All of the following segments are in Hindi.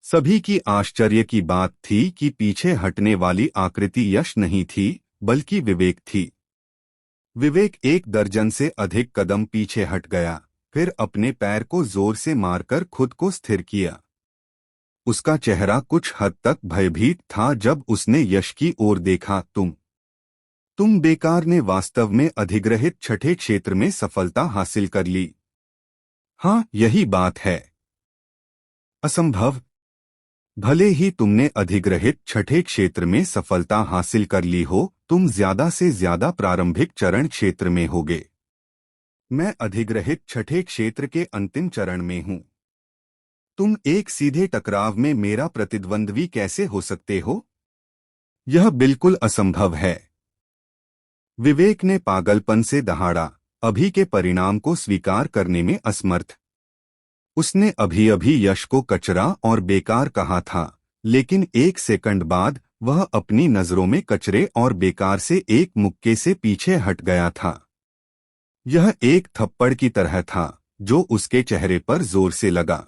सभी की आश्चर्य की बात थी कि पीछे हटने वाली आकृति यश नहीं थी, बल्कि विवेक थी। विवेक 1 दर्जन से अधिक कदम पीछे हट गया, फिर अपने पैर को जोर से मारकर खुद को स्थिर किया। उसका चेहरा कुछ हद तक भयभीत था जब उसने यश की ओर देखा। तुम बेकार ने वास्तव में अधिग्रहित छठे क्षेत्र में सफलता हासिल कर ली। हाँ, यही बात है। असंभव। भले ही तुमने अधिग्रहित छठे क्षेत्र में सफलता हासिल कर ली हो, तुम ज्यादा से ज्यादा प्रारंभिक चरण क्षेत्र में होगे। मैं अधिग्रहित छठे क्षेत्र के अंतिम चरण में हूं। तुम एक सीधे टकराव में मेरा प्रतिद्वंद्वी कैसे हो सकते हो? यह बिल्कुल असंभव है। विवेक ने पागलपन से दहाड़ा, अभी के परिणाम को स्वीकार करने में असमर्थ। उसने अभी अभी यश को कचरा और बेकार कहा था, लेकिन 1 सेकंड बाद वह अपनी नजरों में कचरे और बेकार से एक मुक्के से पीछे हट गया था। यह एक थप्पड़ की तरह था जो उसके चेहरे पर जोर से लगा।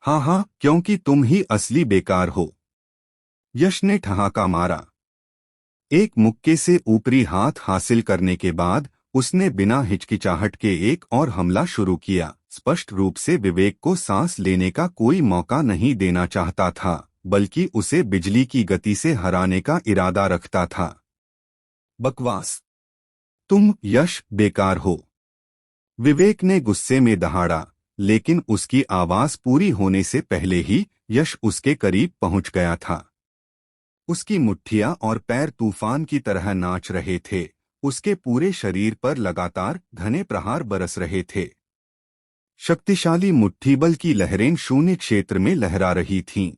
हाँ हाँ, क्योंकि तुम ही असली बेकार हो। यश ने ठहाका मारा। एक मुक्के से ऊपरी हाथ हासिल करने के बाद उसने बिना हिचकिचाहट के एक और हमला शुरू किया। स्पष्ट रूप से विवेक को सांस लेने का कोई मौका नहीं देना चाहता था, बल्कि उसे बिजली की गति से हराने का इरादा रखता था। बकवास। तुम यश बेकार हो। विवेक ने गुस्से में दहाड़ा, लेकिन उसकी आवाज पूरी होने से पहले ही यश उसके करीब पहुंच गया था। उसकी मुट्ठियां और पैर तूफान की तरह नाच रहे थे। उसके पूरे शरीर पर लगातार घने प्रहार बरस रहे थे। शक्तिशाली मुट्ठीबल की लहरें शून्य क्षेत्र में लहरा रही थीं।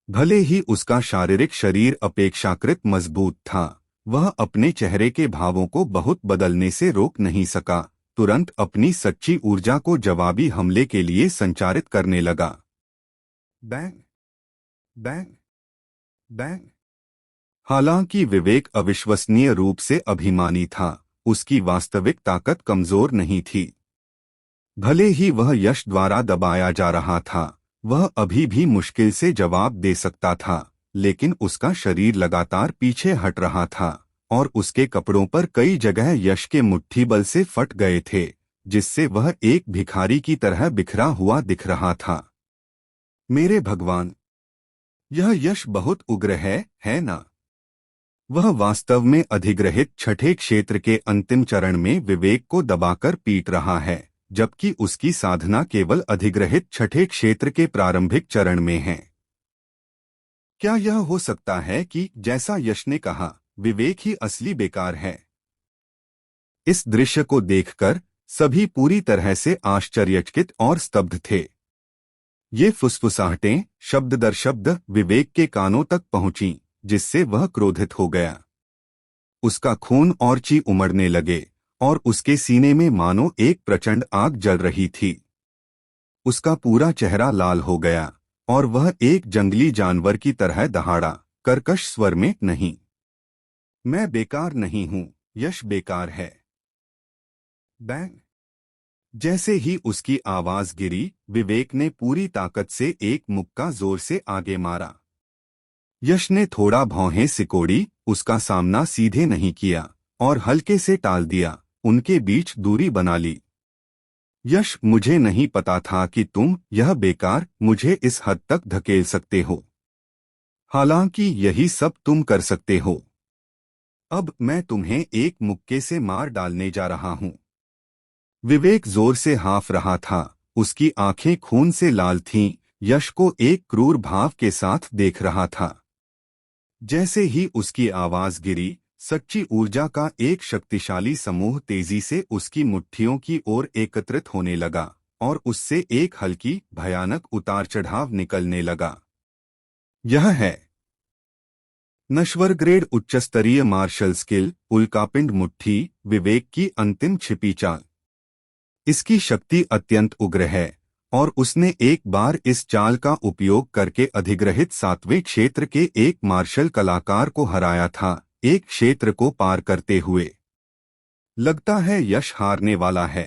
भले ही उसका शारीरिक शरीर अपेक्षाकृत मजबूत था, वह अपने चेहरे के भावों को बहुत बदलने से रोक नहीं सका। तुरंत अपनी सच्ची ऊर्जा को जवाबी हमले के लिए संचारित करने लगा। Bang bang bang. हालांकि विवेक अविश्वसनीय रूप से अभिमानी था, उसकी वास्तविक ताकत कमजोर नहीं थी। भले ही वह यश द्वारा दबाया जा रहा था, वह अभी भी मुश्किल से जवाब दे सकता था, लेकिन उसका शरीर लगातार पीछे हट रहा था और उसके कपड़ों पर कई जगह यश के मुट्ठीबल से फट गए थे, जिससे वह एक भिखारी की तरह बिखरा हुआ दिख रहा था। मेरे भगवान, यह यश बहुत उग्र है ना? वह वास्तव में अधिग्रहित छठे क्षेत्र के अंतिम चरण में विवेक को दबाकर पीट रहा है, जबकि उसकी साधना केवल अधिग्रहित छठे क्षेत्र के प्रारंभिक चरण में है। क्या यह हो सकता है कि, जैसा यश ने कहा, विवेक ही असली बेकार है? इस दृश्य को देखकर सभी पूरी तरह से आश्चर्यचकित और स्तब्ध थे। ये फुसफुसाहटें शब्द दर शब्द विवेक के कानों तक पहुंचीं, जिससे वह क्रोधित हो गया। उसका खून और ची उमड़ने लगे और उसके सीने में मानो एक प्रचंड आग जल रही थी। उसका पूरा चेहरा लाल हो गया और वह एक जंगली जानवर की तरह दहाड़ा, कर्कश स्वर में, नहीं, मैं बेकार नहीं हूं, यश बेकार है। बैंग। जैसे ही उसकी आवाज गिरी, विवेक ने पूरी ताकत से एक मुक्का जोर से आगे मारा। यश ने थोड़ा भौहें सिकोड़ी, उसका सामना सीधे नहीं किया और हल्के से टाल दिया, उनके बीच दूरी बना ली। यश, मुझे नहीं पता था कि तुम, यह बेकार, मुझे इस हद तक धकेल सकते हो। हालांकि यही सब तुम कर सकते हो। अब मैं तुम्हें एक मुक्के से मार डालने जा रहा हूं। विवेक जोर से हाँफ रहा था, उसकी आंखें खून से लाल थीं। यश को एक क्रूर भाव के साथ देख रहा था। जैसे ही उसकी आवाज गिरी, सच्ची ऊर्जा का एक शक्तिशाली समूह तेजी से उसकी मुट्ठियों की ओर एकत्रित होने लगा और उससे एक हल्की, भयानक उतार चढ़ाव निकलने लगा। यह है नश्वर ग्रेड उच्चस्तरीय मार्शल स्किल, उल्कापिंड मुट्ठी, विवेक की अंतिम छिपी चाल। इसकी शक्ति अत्यंत उग्र है और उसने एक बार इस चाल का उपयोग करके अधिग्रहित 7वें क्षेत्र के एक मार्शल कलाकार को हराया था, एक क्षेत्र को पार करते हुए। लगता है यश हारने वाला है।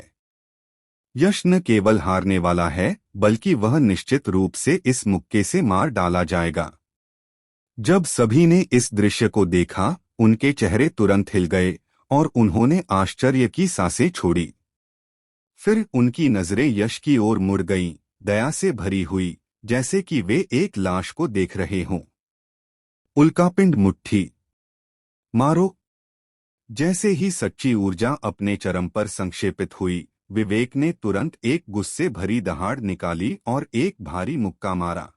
यश न केवल हारने वाला है, बल्कि वह निश्चित रूप से इस मुक्के से मार डाला जाएगा। जब सभी ने इस दृश्य को देखा, उनके चेहरे तुरंत हिल गए और उन्होंने आश्चर्य की सांसें छोड़ी। फिर उनकी नजरें यश की ओर मुड़ गईं, दया से भरी हुई, जैसे कि वे एक लाश को देख रहे हों। उल्कापिंड मुट्ठी मारो। जैसे ही सच्ची ऊर्जा अपने चरम पर संक्षेपित हुई, विवेक ने तुरंत एक गुस्से भरी दहाड़ निकाली और एक भारी मुक्का मारा।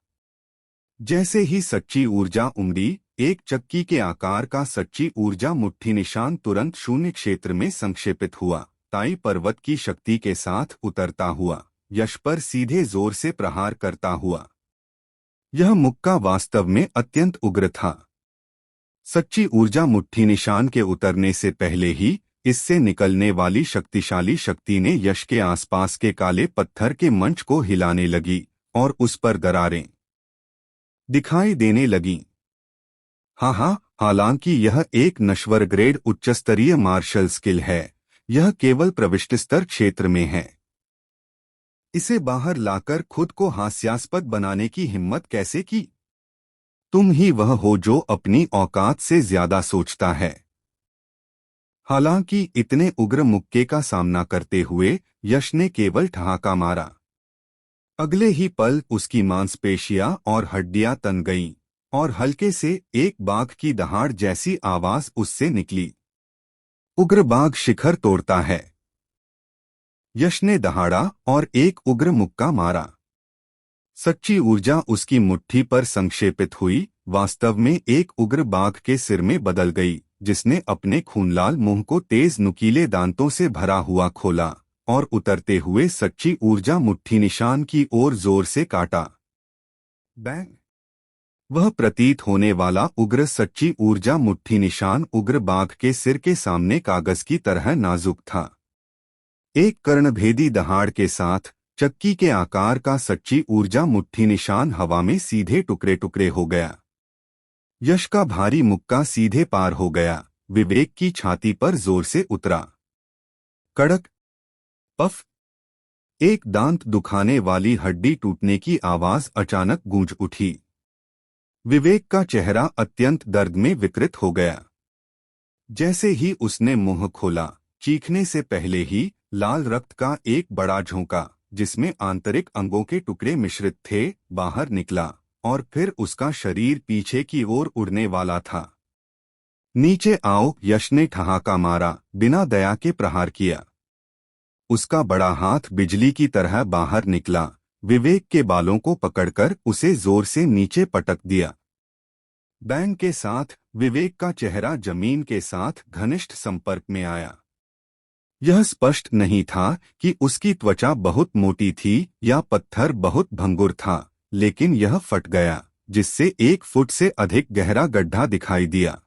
जैसे ही सच्ची ऊर्जा उमड़ी, एक चक्की के आकार का सच्ची ऊर्जा मुट्ठी निशान तुरंत शून्य क्षेत्र में संक्षेपित हुआ, ताई पर्वत की शक्ति के साथ उतरता हुआ, यश पर सीधे जोर से प्रहार करता हुआ। यह मुक्का वास्तव में अत्यंत उग्र था। सच्ची ऊर्जा मुट्ठी निशान के उतरने से पहले ही इससे निकलने वाली शक्तिशाली शक्ति ने यश के आसपास के काले पत्थर के मंच को हिलाने लगी और उस पर दरारें दिखाई देने लगीं। हाँ, हालांकि यह एक नश्वर ग्रेड उच्चस्तरीय मार्शल स्किल है, यह केवल प्रविष्ट स्तर क्षेत्र में है। इसे बाहर लाकर खुद को हास्यास्पद बनाने की हिम्मत कैसे की? तुम ही वह हो जो अपनी औकात से ज्यादा सोचता है। हालांकि इतने उग्र मुक्के का सामना करते हुए यश ने केवल ठहाका मारा। अगले ही पल उसकी मांसपेशियां और हड्डियां तन गईं और हल्के से एक बाघ की दहाड़ जैसी आवाज उससे निकली। उग्र बाघ शिखर तोड़ता है। यश ने दहाड़ा और एक उग्र मुक्का मारा। सच्ची ऊर्जा उसकी मुट्ठी पर संक्षेपित हुई, वास्तव में एक उग्र बाघ के सिर में बदल गई, जिसने अपने खूनलाल मुंह को तेज नुकीले दांतों से भरा हुआ खोला और उतरते हुए सच्ची ऊर्जा मुट्ठी निशान की ओर जोर से काटा। बैंग! वह प्रतीत होने वाला उग्र सच्ची ऊर्जा मुट्ठी निशान उग्र बाघ के सिर के सामने कागज की तरह नाजुक था। एक कर्णभेदी दहाड़ के साथ चक्की के आकार का सच्ची ऊर्जा मुट्ठी निशान हवा में सीधे टुकड़े टुकड़े हो गया। यश का भारी मुक्का सीधे पार हो गया, विवेक की छाती पर जोर से उतरा। कड़क पफ! एक दांत दुखाने वाली हड्डी टूटने की आवाज अचानक गूंज उठी। विवेक का चेहरा अत्यंत दर्द में विकृत हो गया। जैसे ही उसने मुंह खोला, चीखने से पहले ही लाल रक्त का एक बड़ा झोंका, जिसमें आंतरिक अंगों के टुकड़े मिश्रित थे, बाहर निकला और फिर उसका शरीर पीछे की ओर उड़ने वाला था। नीचे आओ! यश ने ठहाका मारा, बिना दया के प्रहार किया। उसका बड़ा हाथ बिजली की तरह बाहर निकला, विवेक के बालों को पकड़कर उसे जोर से नीचे पटक दिया। बैंग के साथ विवेक का चेहरा जमीन के साथ घनिष्ठ संपर्क में आया। यह स्पष्ट नहीं था कि उसकी त्वचा बहुत मोटी थी या पत्थर बहुत भंगुर था, लेकिन यह फट गया, जिससे 1 फुट से अधिक गहरा गड्ढा दिखाई दिया।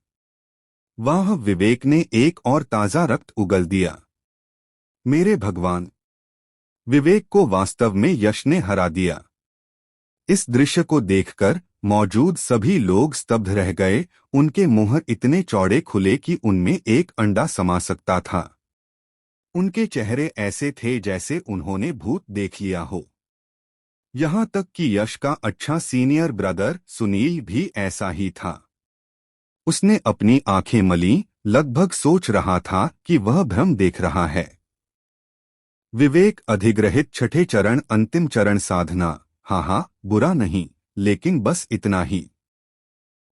वाह! विवेक ने एक और ताजा रक्त उगल दिया। मेरे भगवान! विवेक को वास्तव में यश ने हरा दिया। इस दृश्य को देखकर मौजूद सभी लोग स्तब्ध रह गए, उनके मुंह इतने चौड़े खुले कि उनमें एक अंडा समा सकता था। उनके चेहरे ऐसे थे जैसे उन्होंने भूत देख लिया हो। यहाँ तक कि यश का अच्छा सीनियर ब्रदर सुनील भी ऐसा ही था। उसने अपनी आंखें मली, लगभग सोच रहा था कि वह भ्रम देख रहा है। विवेक अधिग्रहित छठे चरण अंतिम चरण साधना। हाँ, बुरा नहीं, लेकिन बस इतना ही।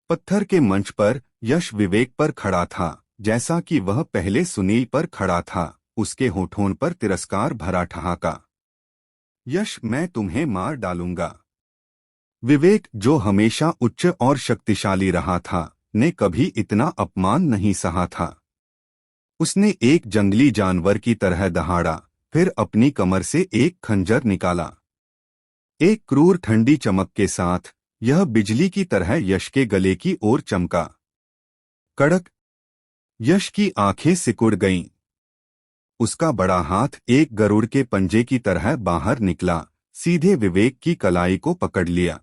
पत्थर के मंच पर यश विवेक पर खड़ा था, जैसा कि वह पहले सुनील पर खड़ा था, उसके होठों पर तिरस्कार भरा ठहाका। यश, मैं तुम्हें मार डालूंगा। विवेक, जो हमेशा उच्च और शक्तिशाली रहा था, ने कभी इतना अपमान नहीं सहा था। उसने एक जंगली जानवर की तरह दहाड़ा, फिर अपनी कमर से एक खंजर निकाला। एक क्रूर ठंडी चमक के साथ यह बिजली की तरह यश के गले की ओर चमका। कड़क! यश की आंखें सिकुड़ गईं। उसका बड़ा हाथ एक गरुड़ के पंजे की तरह बाहर निकला, सीधे विवेक की कलाई को पकड़ लिया।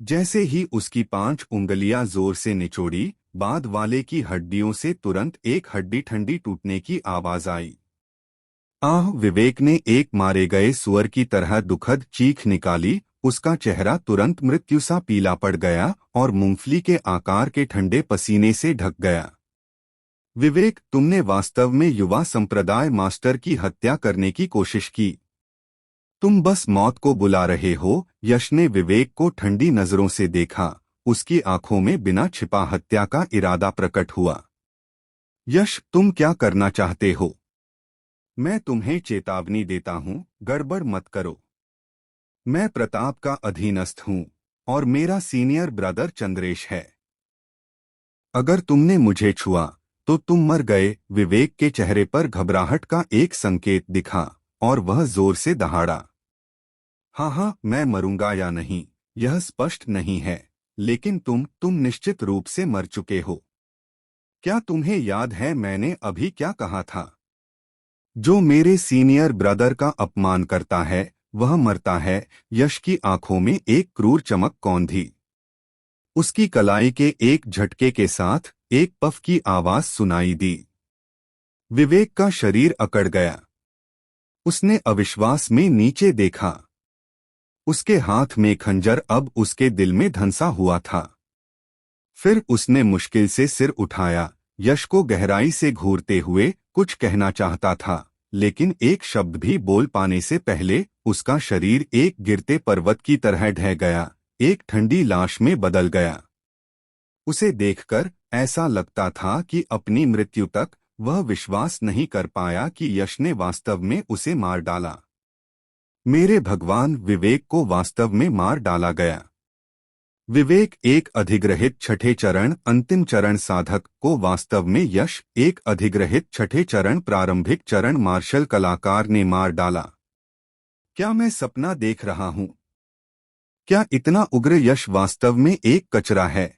जैसे ही उसकी 5 उंगलियां जोर से निचोड़ी, बाद वाले की हड्डियों से तुरंत एक हड्डी ठंडी टूटने की आवाज आई। आह! विवेक ने एक मारे गए सुअर की तरह दुखद चीख निकाली। उसका चेहरा तुरंत मृत्यु सा पीला पड़ गया और मूंगफली के आकार के ठंडे पसीने से ढक गया। विवेक, तुमने वास्तव में युवा संप्रदाय मास्टर की हत्या करने की कोशिश की। तुम बस मौत को बुला रहे हो। यश ने विवेक को ठंडी नजरों से देखा। उसकी आंखों में बिना छिपा हत्या का इरादा प्रकट हुआ। यश, तुम क्या करना चाहते हो? मैं तुम्हें चेतावनी देता हूं, गड़बड़ मत करो। मैं प्रताप का अधीनस्थ हूं और मेरा सीनियर ब्रदर चंद्रेश है। अगर तुमने मुझे छुआ तो तुम मर गए। विवेक के चेहरे पर घबराहट का एक संकेत दिखा और वह जोर से दहाड़ा। हाँ हाँ, मैं मरूंगा या नहीं यह स्पष्ट नहीं है, लेकिन तुम निश्चित रूप से मर चुके हो। क्या तुम्हें याद है मैंने अभी क्या कहा था? जो मेरे सीनियर ब्रदर का अपमान करता है वह मरता है। यश की आंखों में एक क्रूर चमक कौंधी। उसकी कलाई के एक झटके के साथ एक पफ की आवाज सुनाई दी। विवेक का शरीर अकड़ गया। उसने अविश्वास में नीचे देखा। उसके हाथ में खंजर अब उसके दिल में धंसा हुआ था। फिर उसने मुश्किल से सिर उठाया। यश को गहराई से घूरते हुए कुछ कहना चाहता था, लेकिन एक शब्द भी बोल पाने से पहले उसका शरीर एक गिरते पर्वत की तरह ढह गया, एक ठंडी लाश में बदल गया। उसे देखकर ऐसा लगता था कि अपनी मृत्यु तक वह विश्वास नहीं कर पाया कि यश ने वास्तव में उसे मार डाला। मेरे भगवान! विवेक को वास्तव में मार डाला गया। विवेक एक अधिग्रहित छठे चरण अंतिम चरण साधक को वास्तव में यश एक अधिग्रहित छठे चरण प्रारंभिक चरण मार्शल कलाकार ने मार डाला। क्या मैं सपना देख रहा हूं? क्या इतना उग्र यश वास्तव में एक कचरा है?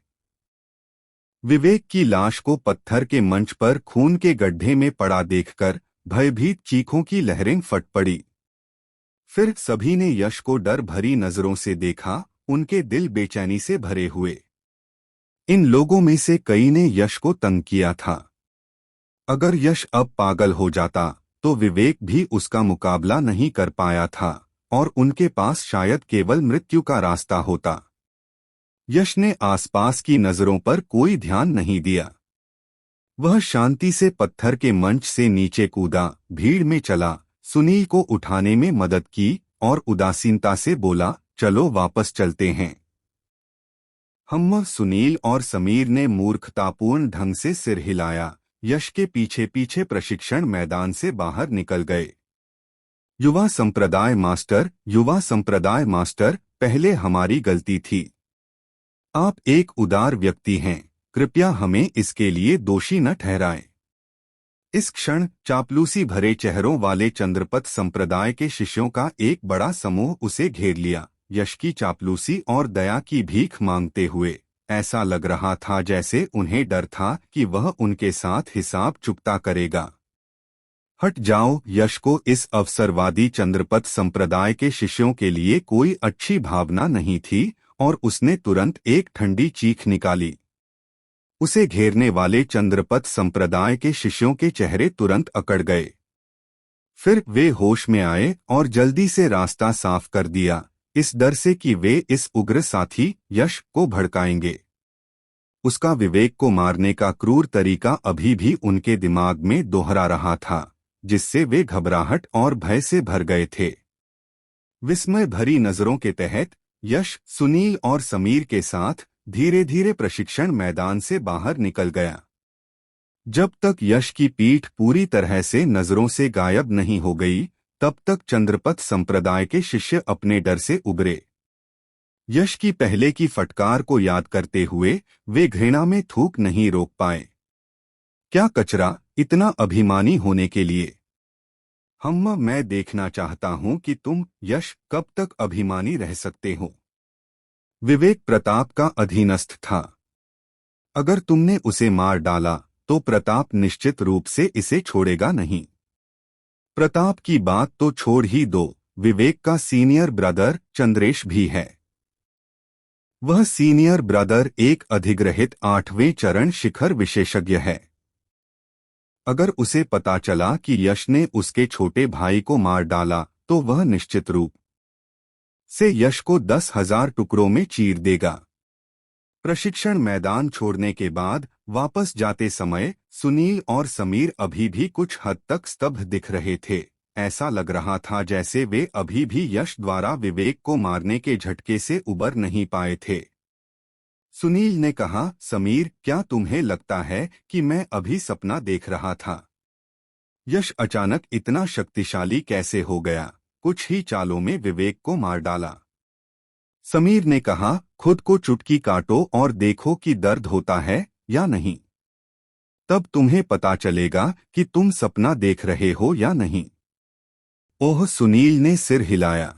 विवेक की लाश को पत्थर के मंच पर खून के गड्ढे में पड़ा देखकर भयभीत चीखों की लहरें फट पड़ी। फिर सभी ने यश को डर भरी नजरों से देखा। उनके दिल बेचैनी से भरे हुए। इन लोगों में से कई ने यश को तंग किया था। अगर यश अब पागल हो जाता तो विवेक भी उसका मुकाबला नहीं कर पाया था और उनके पास शायद केवल मृत्यु का रास्ता होता। यश ने आसपास की नजरों पर कोई ध्यान नहीं दिया। वह शांति से पत्थर के मंच से नीचे कूदा, भीड़ में चला, सुनील को उठाने में मदद की और उदासीनता से बोला, चलो वापस चलते हैं। हम सुनील और समीर ने मूर्खतापूर्ण ढंग से सिर हिलाया। यश के पीछे पीछे प्रशिक्षण मैदान से बाहर निकल गए। युवा संप्रदाय मास्टर, पहले हमारी गलती थी। आप एक उदार व्यक्ति हैं, कृपया हमें इसके लिए दोषी न ठहराएं। इस क्षण चापलूसी भरे चेहरों वाले चंद्रपत संप्रदाय के शिष्यों का एक बड़ा समूह उसे घेर लिया। यश की चापलूसी और दया की भीख मांगते हुए ऐसा लग रहा था जैसे उन्हें डर था कि वह उनके साथ हिसाब चुकता करेगा। हट जाओ! यश को इस अवसरवादी चंद्रपत संप्रदाय के शिष्यों के लिए कोई अच्छी भावना नहीं थी और उसने तुरंत एक ठंडी चीख निकाली। उसे घेरने वाले चंद्रपत संप्रदाय के शिष्यों के चेहरे तुरंत अकड़ गए। फिर वे होश में आए और जल्दी से रास्ता साफ कर दिया, इस डर से कि वे इस उग्र साथी यश को भड़काएंगे। उसका विवेक को मारने का क्रूर तरीका अभी भी उनके दिमाग में दोहरा रहा था, जिससे वे घबराहट और भय से भर गए थे। विस्मय भरी नजरों के तहत यश सुनील और समीर के साथ धीरे धीरे प्रशिक्षण मैदान से बाहर निकल गया। जब तक यश की पीठ पूरी तरह से नजरों से गायब नहीं हो गई, तब तक चंद्रपत संप्रदाय के शिष्य अपने डर से उबरे। यश की पहले की फटकार को याद करते हुए वे घृणा में थूक नहीं रोक पाए। क्या कचरा, इतना अभिमानी होने के लिए? मैं देखना चाहता हूं कि तुम यश कब तक अभिमानी रह सकते हो। विवेक प्रताप का अधीनस्थ था। अगर तुमने उसे मार डाला तो प्रताप निश्चित रूप से इसे छोड़ेगा नहीं। प्रताप की बात तो छोड़ ही दो, विवेक का सीनियर ब्रदर चंद्रेश भी है। वह सीनियर ब्रदर एक अधिग्रहित 8वें चरण शिखर विशेषज्ञ है। अगर उसे पता चला कि यश ने उसके छोटे भाई को मार डाला तो वह निश्चित रूप से यश को 10,000 टुकड़ों में चीर देगा। प्रशिक्षण मैदान छोड़ने के बाद वापस जाते समय सुनील और समीर अभी भी कुछ हद तक स्तब्ध दिख रहे थे। ऐसा लग रहा था जैसे वे अभी भी यश द्वारा विवेक को मारने के झटके से उबर नहीं पाए थे। सुनील ने कहा, समीर, क्या तुम्हें लगता है कि मैं अभी सपना देख रहा था? यश अचानक इतना शक्तिशाली कैसे हो गया? कुछ ही चालों में विवेक को मार डाला। समीर ने कहा, खुद को चुटकी काटो और देखो कि दर्द होता है या नहीं। तब तुम्हें पता चलेगा कि तुम सपना देख रहे हो या नहीं। ओह, सुनील ने सिर हिलाया।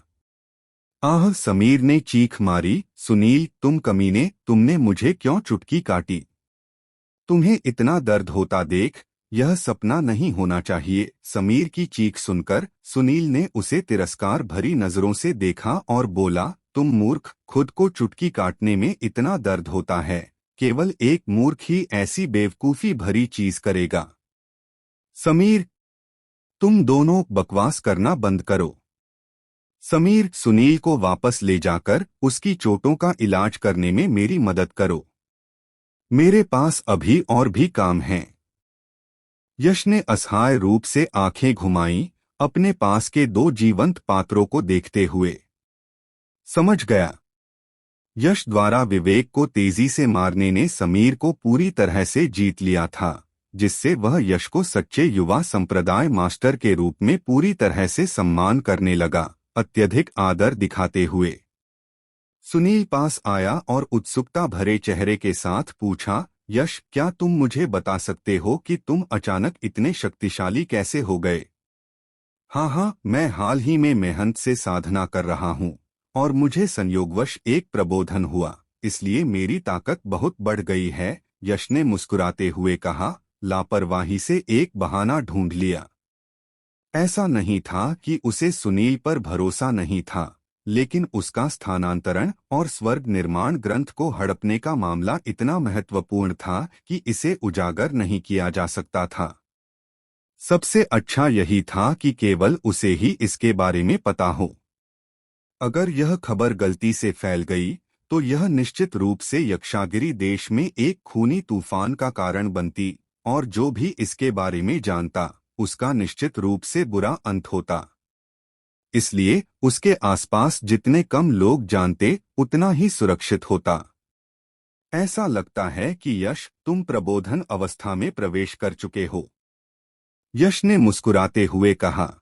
आह, समीर ने चीख मारी, सुनील, तुम कमीने, तुमने मुझे क्यों चुटकी काटी? तुम्हें इतना दर्द होता देख यह सपना नहीं होना चाहिए। समीर की चीख सुनकर सुनील ने उसे तिरस्कार भरी नजरों से देखा और बोला, तुम मूर्ख, खुद को चुटकी काटने में इतना दर्द होता है। केवल एक मूर्ख ही ऐसी बेवकूफी भरी चीज करेगा। समीर, तुम दोनों बकवास करना बंद करो। समीर, सुनील को वापस ले जाकर उसकी चोटों का इलाज करने में मेरी मदद करो। मेरे पास अभी और भी काम हैं। यश ने असहाय रूप से आंखें घुमाईं, अपने पास के दो जीवंत पात्रों को देखते हुए। समझ गया। यश द्वारा विवेक को तेजी से मारने ने समीर को पूरी तरह से जीत लिया था, जिससे वह यश को सच्चे युवा संप्रदाय मास्टर के रूप में पूरी तरह से सम्मान करने लगा, अत्यधिक आदर दिखाते हुए। सुनील पास आया और उत्सुकता भरे चेहरे के साथ पूछा, यश, क्या तुम मुझे बता सकते हो कि तुम अचानक इतने शक्तिशाली कैसे हो गए? हाँ, मैं हाल ही में मेहनत से साधना कर रहा हूँ और मुझे संयोगवश एक प्रबोधन हुआ, इसलिए मेरी ताकत बहुत बढ़ गई है। यश ने मुस्कुराते हुए कहा, लापरवाही से एक बहाना ढूंढ लिया। ऐसा नहीं था कि उसे सुनील पर भरोसा नहीं था, लेकिन उसका स्थानांतरण और स्वर्ग निर्माण ग्रंथ को हड़पने का मामला इतना महत्वपूर्ण था कि इसे उजागर नहीं किया जा सकता था। सबसे अच्छा यही था कि केवल उसे ही इसके बारे में पता हो। अगर यह खबर गलती से फैल गई तो यह निश्चित रूप से यक्षागिरी देश में एक खूनी तूफान का कारण बनती, और जो भी इसके बारे में जानता उसका निश्चित रूप से बुरा अंत होता। इसलिए उसके आसपास जितने कम लोग जानते उतना ही सुरक्षित होता। ऐसा लगता है कि यश, तुम प्रबोधन अवस्था में प्रवेश कर चुके हो। यश ने मुस्कुराते हुए कहा,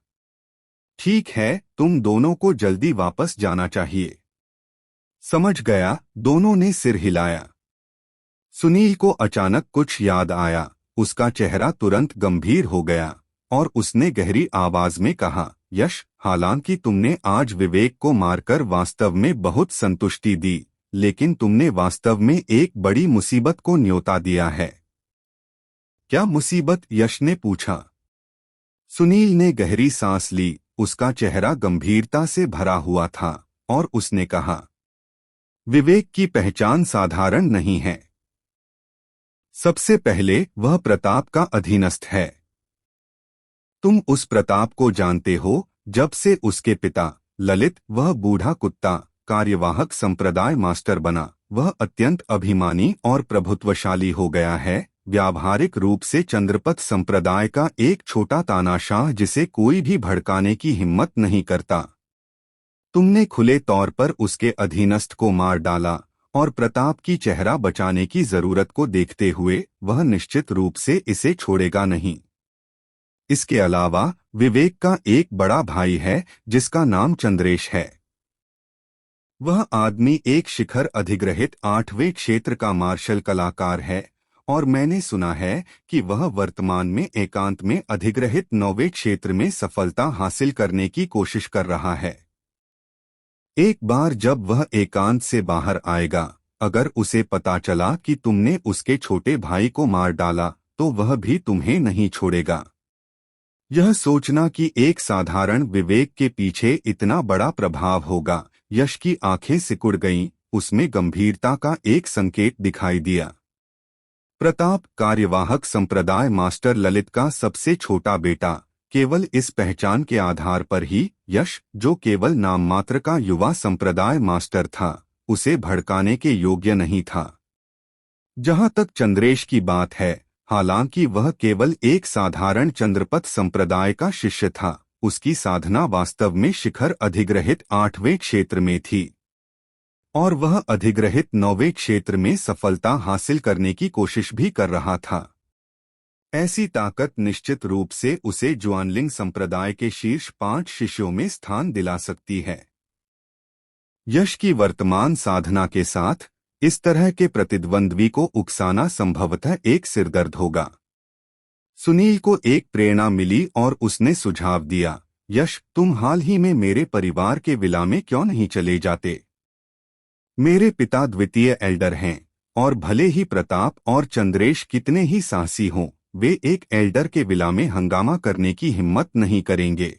ठीक है, तुम दोनों को जल्दी वापस जाना चाहिए। समझ गया, दोनों ने सिर हिलाया। सुनील को अचानक कुछ याद आया, उसका चेहरा तुरंत गंभीर हो गया और उसने गहरी आवाज में कहा, यश, हालांकि तुमने आज विवेक को मारकर वास्तव में बहुत संतुष्टि दी, लेकिन तुमने वास्तव में एक बड़ी मुसीबत को न्योता दिया है। क्या मुसीबत? यश ने पूछा। सुनील ने गहरी सांस ली, उसका चेहरा गंभीरता से भरा हुआ था और उसने कहा, विवेक की पहचान साधारण नहीं है। सबसे पहले वह प्रताप का अधीनस्थ है। तुम उस प्रताप को जानते हो जब से उसके पिता ललित, वह बूढ़ा कुत्ता, कार्यवाहक संप्रदाय मास्टर बना। वह अत्यंत अभिमानी और प्रभुत्वशाली हो गया है, व्यावहारिक रूप से चंद्रपथ संप्रदाय का एक छोटा तानाशाह जिसे कोई भी भड़काने की हिम्मत नहीं करता। तुमने खुले तौर पर उसके अधीनस्थ को मार डाला और प्रताप की चेहरा बचाने की जरूरत को देखते हुए वह निश्चित रूप से इसे छोड़ेगा नहीं। इसके अलावा विवेक का एक बड़ा भाई है जिसका नाम चंद्रेश है। वह आदमी एक शिखर अधिग्रहित 8वें क्षेत्र का मार्शल कलाकार है और मैंने सुना है कि वह वर्तमान में एकांत में अधिग्रहित 9वें क्षेत्र में सफलता हासिल करने की कोशिश कर रहा है। एक बार जब वह एकांत से बाहर आएगा, अगर उसे पता चला कि तुमने उसके छोटे भाई को मार डाला तो वह भी तुम्हें नहीं छोड़ेगा। यह सोचना कि एक साधारण विवेक के पीछे इतना बड़ा प्रभाव होगा, यश की आंखें सिकुड़ गईं, उसमें गंभीरता का एक संकेत दिखाई दिया। प्रताप कार्यवाहक संप्रदाय मास्टर ललित का सबसे छोटा बेटा, केवल इस पहचान के आधार पर ही यश, जो केवल नाम मात्र का युवा संप्रदाय मास्टर था, उसे भड़काने के योग्य नहीं था। जहां तक चंद्रेश की बात है, हालांकि वह केवल एक साधारण चंद्रपथ संप्रदाय का शिष्य था, उसकी साधना वास्तव में शिखर अधिग्रहित 8वें क्षेत्र में थी और वह अधिग्रहित 9वें क्षेत्र में सफलता हासिल करने की कोशिश भी कर रहा था। ऐसी ताकत निश्चित रूप से उसे ज्वानलिंग संप्रदाय के शीर्ष 5 शिष्यों में स्थान दिला सकती है। यश की वर्तमान साधना के साथ इस तरह के प्रतिद्वंद्वी को उकसाना संभवतः एक सिरदर्द होगा। सुनील को एक प्रेरणा मिली और उसने सुझाव दिया, यश, तुम हाल ही में मेरे परिवार के विला में क्यों नहीं चले जाते? मेरे पिता द्वितीय एल्डर हैं और भले ही प्रताप और चंद्रेश कितने ही साहसी हों, वे एक एल्डर के विला में हंगामा करने की हिम्मत नहीं करेंगे।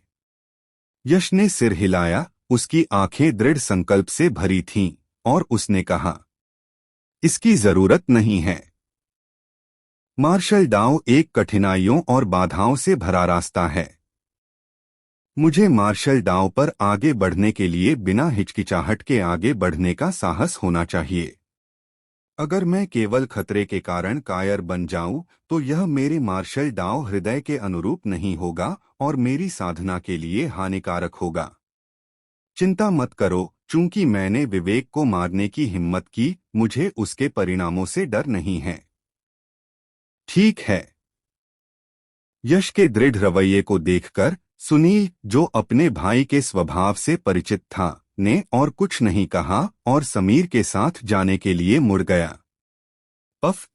यश ने सिर हिलाया, उसकी आंखें दृढ़ संकल्प से भरी थीं और उसने कहा, इसकी जरूरत नहीं है। मार्शल डाओ एक कठिनाइयों और बाधाओं से भरा रास्ता है। मुझे मार्शल डाओ पर आगे बढ़ने के लिए बिना हिचकिचाहट के आगे बढ़ने का साहस होना चाहिए। अगर मैं केवल खतरे के कारण कायर बन जाऊं, तो यह मेरे मार्शल डाओ हृदय के अनुरूप नहीं होगा और मेरी साधना के लिए हानिकारक होगा। चिंता मत करो, चूंकि मैंने विवेक को मारने की हिम्मत की, मुझे उसके परिणामों से डर नहीं है। ठीक है। यश के दृढ़ रवैये को देखकर सुनील, जो अपने भाई के स्वभाव से परिचित था, ने और कुछ नहीं कहा और समीर के साथ जाने के लिए मुड़ गया। पफ!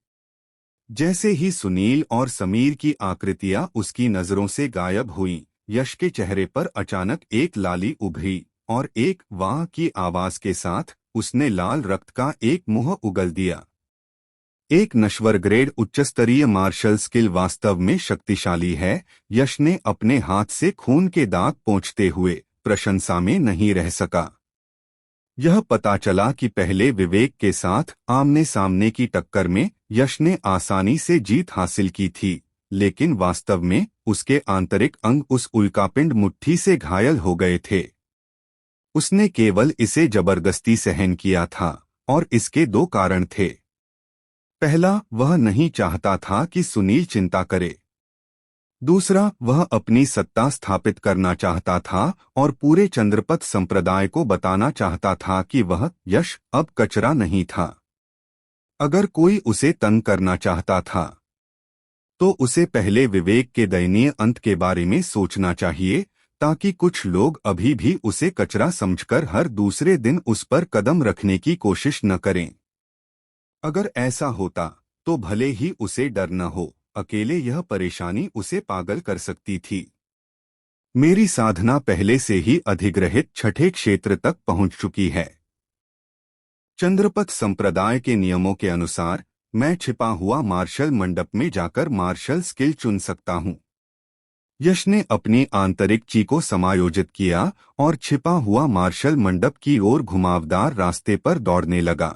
जैसे ही सुनील और समीर की आकृतियां उसकी नजरों से गायब हुईं, यश के चेहरे पर अचानक एक लाली उभरी और एक वाह की आवाज के साथ उसने लाल रक्त का एक मुंह उगल दिया। एक नश्वर ग्रेड उच्चस्तरीय मार्शल स्किल वास्तव में शक्तिशाली है। यश ने अपने हाथ से खून के दाग पोंछते हुए प्रशंसा में नहीं रह सका। यह पता चला कि पहले विवेक के साथ आमने सामने की टक्कर में यश ने आसानी से जीत हासिल की थी, लेकिन वास्तव में उसके आंतरिक अंग उस उल्कापिंड मुट्ठी से घायल हो गए थे। उसने केवल इसे जबरदस्ती सहन किया था और इसके 2 कारण थे। पहला, वह नहीं चाहता था कि सुनील चिंता करे। दूसरा, वह अपनी सत्ता स्थापित करना चाहता था और पूरे चंद्रपथ संप्रदाय को बताना चाहता था कि वह यश अब कचरा नहीं था। अगर कोई उसे तंग करना चाहता था, तो उसे पहले विवेक के दयनीय अंत के बारे में सोचना चाहिए, ताकि कुछ लोग अभी भी उसे कचरा समझकर हर दूसरे दिन उस पर कदम रखने की कोशिश न करें। अगर ऐसा होता, तो भले ही उसे डर न हो, अकेले यह परेशानी उसे पागल कर सकती थी। मेरी साधना पहले से ही अधिग्रहित 6ठे क्षेत्र तक पहुंच चुकी है। चंद्रपथ संप्रदाय के नियमों के अनुसार मैं छिपा हुआ मार्शल मंडप में जाकर मार्शल स्किल चुन सकता हूं। यश ने अपनी आंतरिक ची को समायोजित किया और छिपा हुआ मार्शल मंडप की ओर घुमावदार रास्ते पर दौड़ने लगा।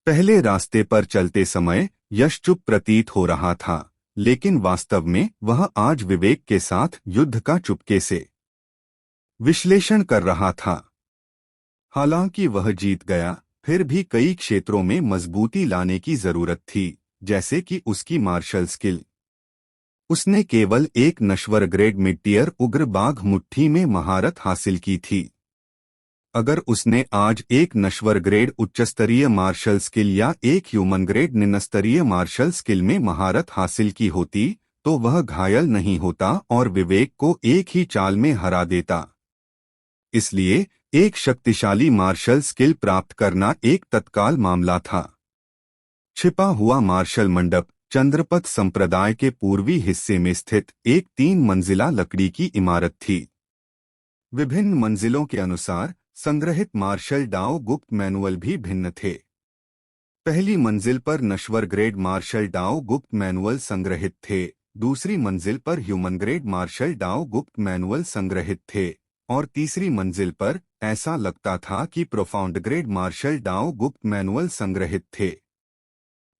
पहले रास्ते पर चलते समय यश चुप प्रतीत हो रहा था, लेकिन वास्तव में वह आज विवेक के साथ युद्ध का चुपके से विश्लेषण कर रहा था। हालांकि वह जीत गया, फिर भी कई क्षेत्रों में मजबूती लाने की जरूरत थी, जैसे कि उसकी मार्शल स्किल। उसने केवल एक नश्वर ग्रेड मिड टियर उग्र बाघ मुट्ठी में महारत हासिल की थी। अगर उसने आज एक नश्वर ग्रेड उच्चस्तरीय मार्शल स्किल या एक ह्यूमन ग्रेड निम्नस्तरीय मार्शल स्किल में महारत हासिल की होती, तो वह घायल नहीं होता और विवेक को एक ही चाल में हरा देता। इसलिए एक शक्तिशाली मार्शल स्किल प्राप्त करना एक तत्काल मामला था। छिपा हुआ मार्शल मंडप चंद्रपथ संप्रदाय के पूर्वी हिस्से में स्थित एक 3 मंजिला लकड़ी की इमारत थी। विभिन्न मंजिलों के अनुसार संग्रहित मार्शल डाओ गुप्त मैनुअल भी भिन्न थे। पहली मंजिल पर नश्वर ग्रेड मार्शल डाओ गुप्त मैनुअल संग्रहित थे, दूसरी मंजिल पर ह्यूमन ग्रेड मार्शल डाओ गुप्त मैनुअल संग्रहित थे और तीसरी मंजिल पर ऐसा लगता था कि प्रोफाउंड ग्रेड मार्शल डाओ गुप्त मैनुअल संग्रहित थे।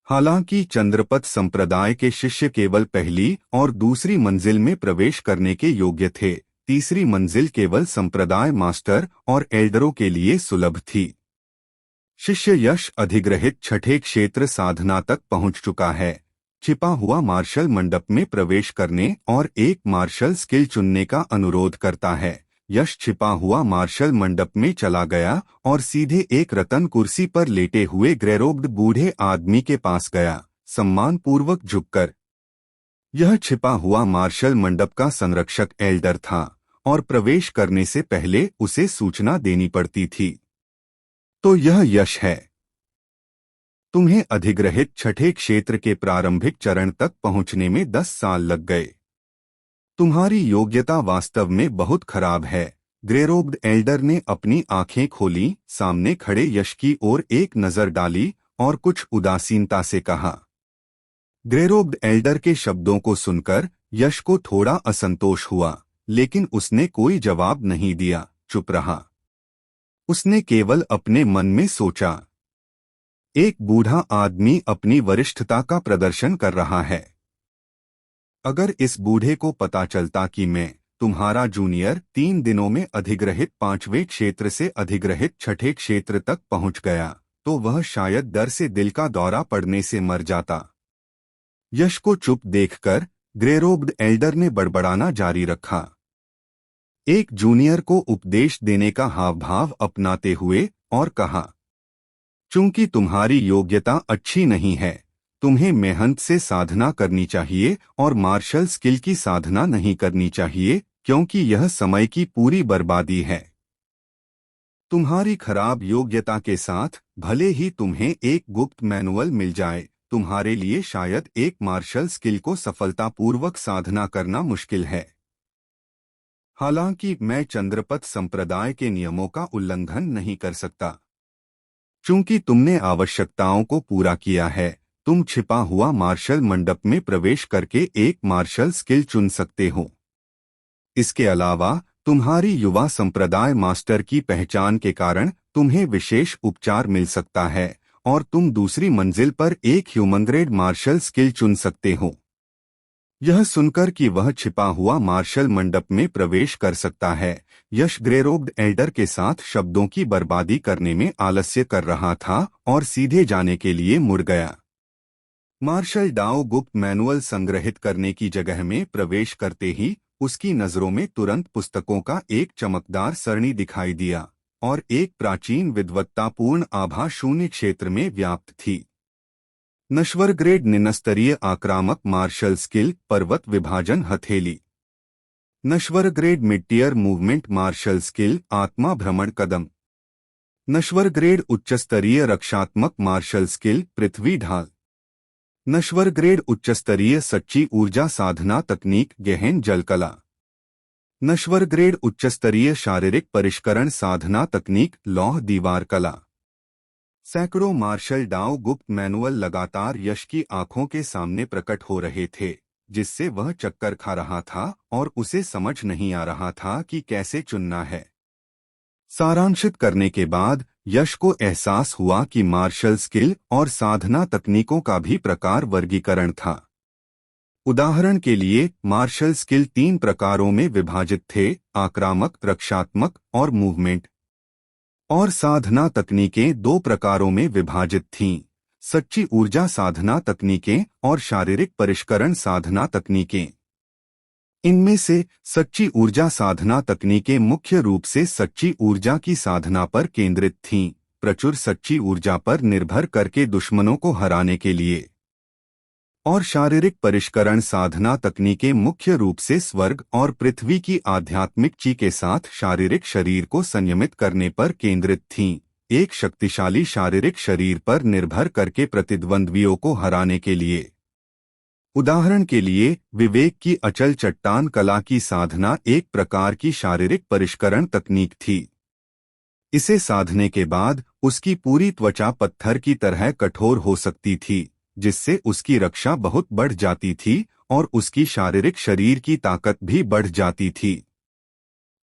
हालांकि चंद्रपत संप्रदाय के शिष्य केवल पहली और दूसरी मंजिल में प्रवेश करने के योग्य थे, तीसरी मंजिल केवल संप्रदाय मास्टर और एल्डरों के लिए सुलभ थी। शिष्य यश अधिग्रहित छठे क्षेत्र साधना तक पहुंच चुका है। छिपा हुआ मार्शल मंडप में प्रवेश करने और एक मार्शल स्किल चुनने का अनुरोध करता है। यश छिपा हुआ मार्शल मंडप में चला गया और सीधे एक रतन कुर्सी पर लेटे हुए ग्रेरोब्ड बूढ़े आदमी के पास गया, सम्मानपूर्वक झुककर। यह छिपा हुआ मार्शल मंडप का संरक्षक एल्डर था और प्रवेश करने से पहले उसे सूचना देनी पड़ती थी। तो यह यश है। तुम्हें अधिग्रहित छठे क्षेत्र के प्रारंभिक चरण तक पहुंचने में 10 साल लग गए। तुम्हारी योग्यता वास्तव में बहुत खराब है। ग्रेरोब्ड एल्डर ने अपनी आंखें खोली, सामने खड़े यश की ओर एक नजर डाली और कुछ उदासीनता से कहा। ग्रेरोब्ड एल्डर के शब्दों को सुनकर यश को थोड़ा असंतोष हुआ, लेकिन उसने कोई जवाब नहीं दिया, चुप रहा। उसने केवल अपने मन में सोचा, एक बूढ़ा आदमी अपनी वरिष्ठता का प्रदर्शन कर रहा है। अगर इस बूढ़े को पता चलता कि मैं, तुम्हारा जूनियर, 3 दिनों में अधिग्रहित 5वें क्षेत्र से अधिग्रहित छठे क्षेत्र तक पहुंच गया, तो वह शायद डर से दिल का दौरा पड़ने से मर जाता। यश को चुप देखकर ग्रेरोब्ड एल्डर ने बड़बड़ाना जारी रखा, एक जूनियर को उपदेश देने का हावभाव अपनाते हुए, और कहा, चूंकि तुम्हारी योग्यता अच्छी नहीं है, तुम्हें मेहनत से साधना करनी चाहिए और मार्शल स्किल की साधना नहीं करनी चाहिए, क्योंकि यह समय की पूरी बर्बादी है। तुम्हारी खराब योग्यता के साथ भले ही तुम्हें एक गुप्त मैनुअल मिल जाए, तुम्हारे लिए शायद एक मार्शल स्किल को सफलतापूर्वक साधना करना मुश्किल है। हालांकि मैं चंद्रपत संप्रदाय के नियमों का उल्लंघन नहीं कर सकता। चूंकि तुमने आवश्यकताओं को पूरा किया है, तुम छिपा हुआ मार्शल मंडप में प्रवेश करके एक मार्शल स्किल चुन सकते हो। इसके अलावा तुम्हारी युवा संप्रदाय मास्टर की पहचान के कारण तुम्हें विशेष उपचार मिल सकता है और तुम दूसरी मंजिल पर एक ह्यूमन ग्रेड मार्शल स्किल चुन सकते हो। यह सुनकर कि वह छिपा हुआ मार्शल मंडप में प्रवेश कर सकता है, यश ग्रेरोब्ड एल्डर के साथ शब्दों की बर्बादी करने में आलस्य कर रहा था और सीधे जाने के लिए मुड़ गया। मार्शल डाओ गुप्त मैनुअल संग्रहित करने की जगह में प्रवेश करते ही उसकी नजरों में तुरंत पुस्तकों का एक चमकदार सरणी दिखाई दिया और एक प्राचीन विद्वत्तापूर्ण आभा शून्य क्षेत्र में व्याप्त थी। नश्वर ग्रेड निम्नस्तरीय आक्रामक मार्शल स्किल पर्वत विभाजन हथेली। नश्वर grade mid tier movement martial skill आत्मा भ्रमण कदम। नश्वर ग्रेड उच्चस्तरीय रक्षात्मक मार्शल स्किल पृथ्वी ढाल। नश्वर ग्रेड उच्चस्तरीय सच्ची ऊर्जा साधना तकनीक गहन जलकला। नश्वर ग्रेड उच्चस्तरीय शारीरिक परिष्करण साधना तकनीक लौह दीवार कला। सैकड़ों मार्शल डाओ गुप्त मैनुअल लगातार यश की आंखों के सामने प्रकट हो रहे थे, जिससे वह चक्कर खा रहा था और उसे समझ नहीं आ रहा था कि कैसे चुनना है। सारांशित करने के बाद यश को एहसास हुआ कि मार्शल स्किल और साधना तकनीकों का भी प्रकार वर्गीकरण था। उदाहरण के लिए मार्शल स्किल 3 प्रकारों में विभाजित थे, आक्रामक, रक्षात्मक और मूवमेंट, और साधना तकनीकें 2 प्रकारों में विभाजित थीं, सच्ची ऊर्जा साधना तकनीकें और शारीरिक परिष्करण साधना तकनीकें। इनमें से सच्ची ऊर्जा साधना तकनीकें मुख्य रूप से सच्ची ऊर्जा की साधना पर केंद्रित थीं, प्रचुर सच्ची ऊर्जा पर निर्भर करके दुश्मनों को हराने के लिए, और शारीरिक परिष्करण साधना तकनीकें मुख्य रूप से स्वर्ग और पृथ्वी की आध्यात्मिक ची के साथ शारीरिक शरीर को संयमित करने पर केंद्रित थीं, एक शक्तिशाली शारीरिक शरीर पर निर्भर करके प्रतिद्वंद्वियों को हराने के लिए। उदाहरण के लिए विवेक की अचल चट्टान कला की साधना एक प्रकार की शारीरिक परिष्करण तकनीक थी। इसे साधने के बाद उसकी पूरी त्वचा पत्थर की तरह कठोर हो सकती थी, जिससे उसकी रक्षा बहुत बढ़ जाती थी और उसकी शारीरिक शरीर की ताकत भी बढ़ जाती थी।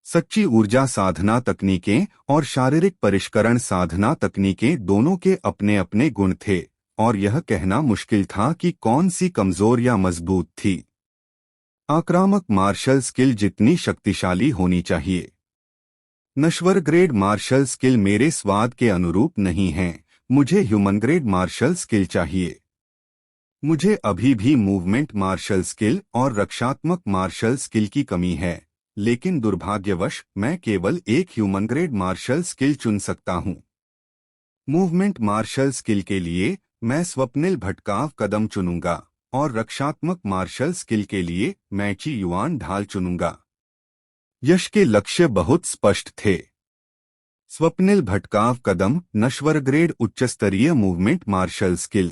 सच्ची ऊर्जा साधना तकनीकें और शारीरिक परिष्करण साधना तकनीकें दोनों के अपने अपने गुण थे, और यह कहना मुश्किल था कि कौन सी कमजोर या मजबूत थी। आक्रामक मार्शल स्किल जितनी शक्तिशाली होनी चाहिए। नश्वर ग्रेड मार्शल स्किल मेरे स्वाद के अनुरूप नहीं हैं। मुझे ह्यूमन ग्रेड मार्शल स्किल चाहिए। मुझे अभी भी मूवमेंट मार्शल स्किल और रक्षात्मक मार्शल स्किल की कमी है, लेकिन दुर्भाग्यवश मैं केवल एक ह्यूमन ग्रेड मार्शल स्किल चुन सकता हूँ। मूवमेंट मार्शल स्किल के लिए मैं स्वप्निल भटकाव कदम चुनूंगा और रक्षात्मक मार्शल स्किल के लिए मैं ची युआन ढाल चुनूंगा। यश के लक्ष्य बहुत स्पष्ट थे। स्वप्निल भटकाव कदम नश्वर ग्रेड उच्चस्तरीय मूवमेंट मार्शल स्किल।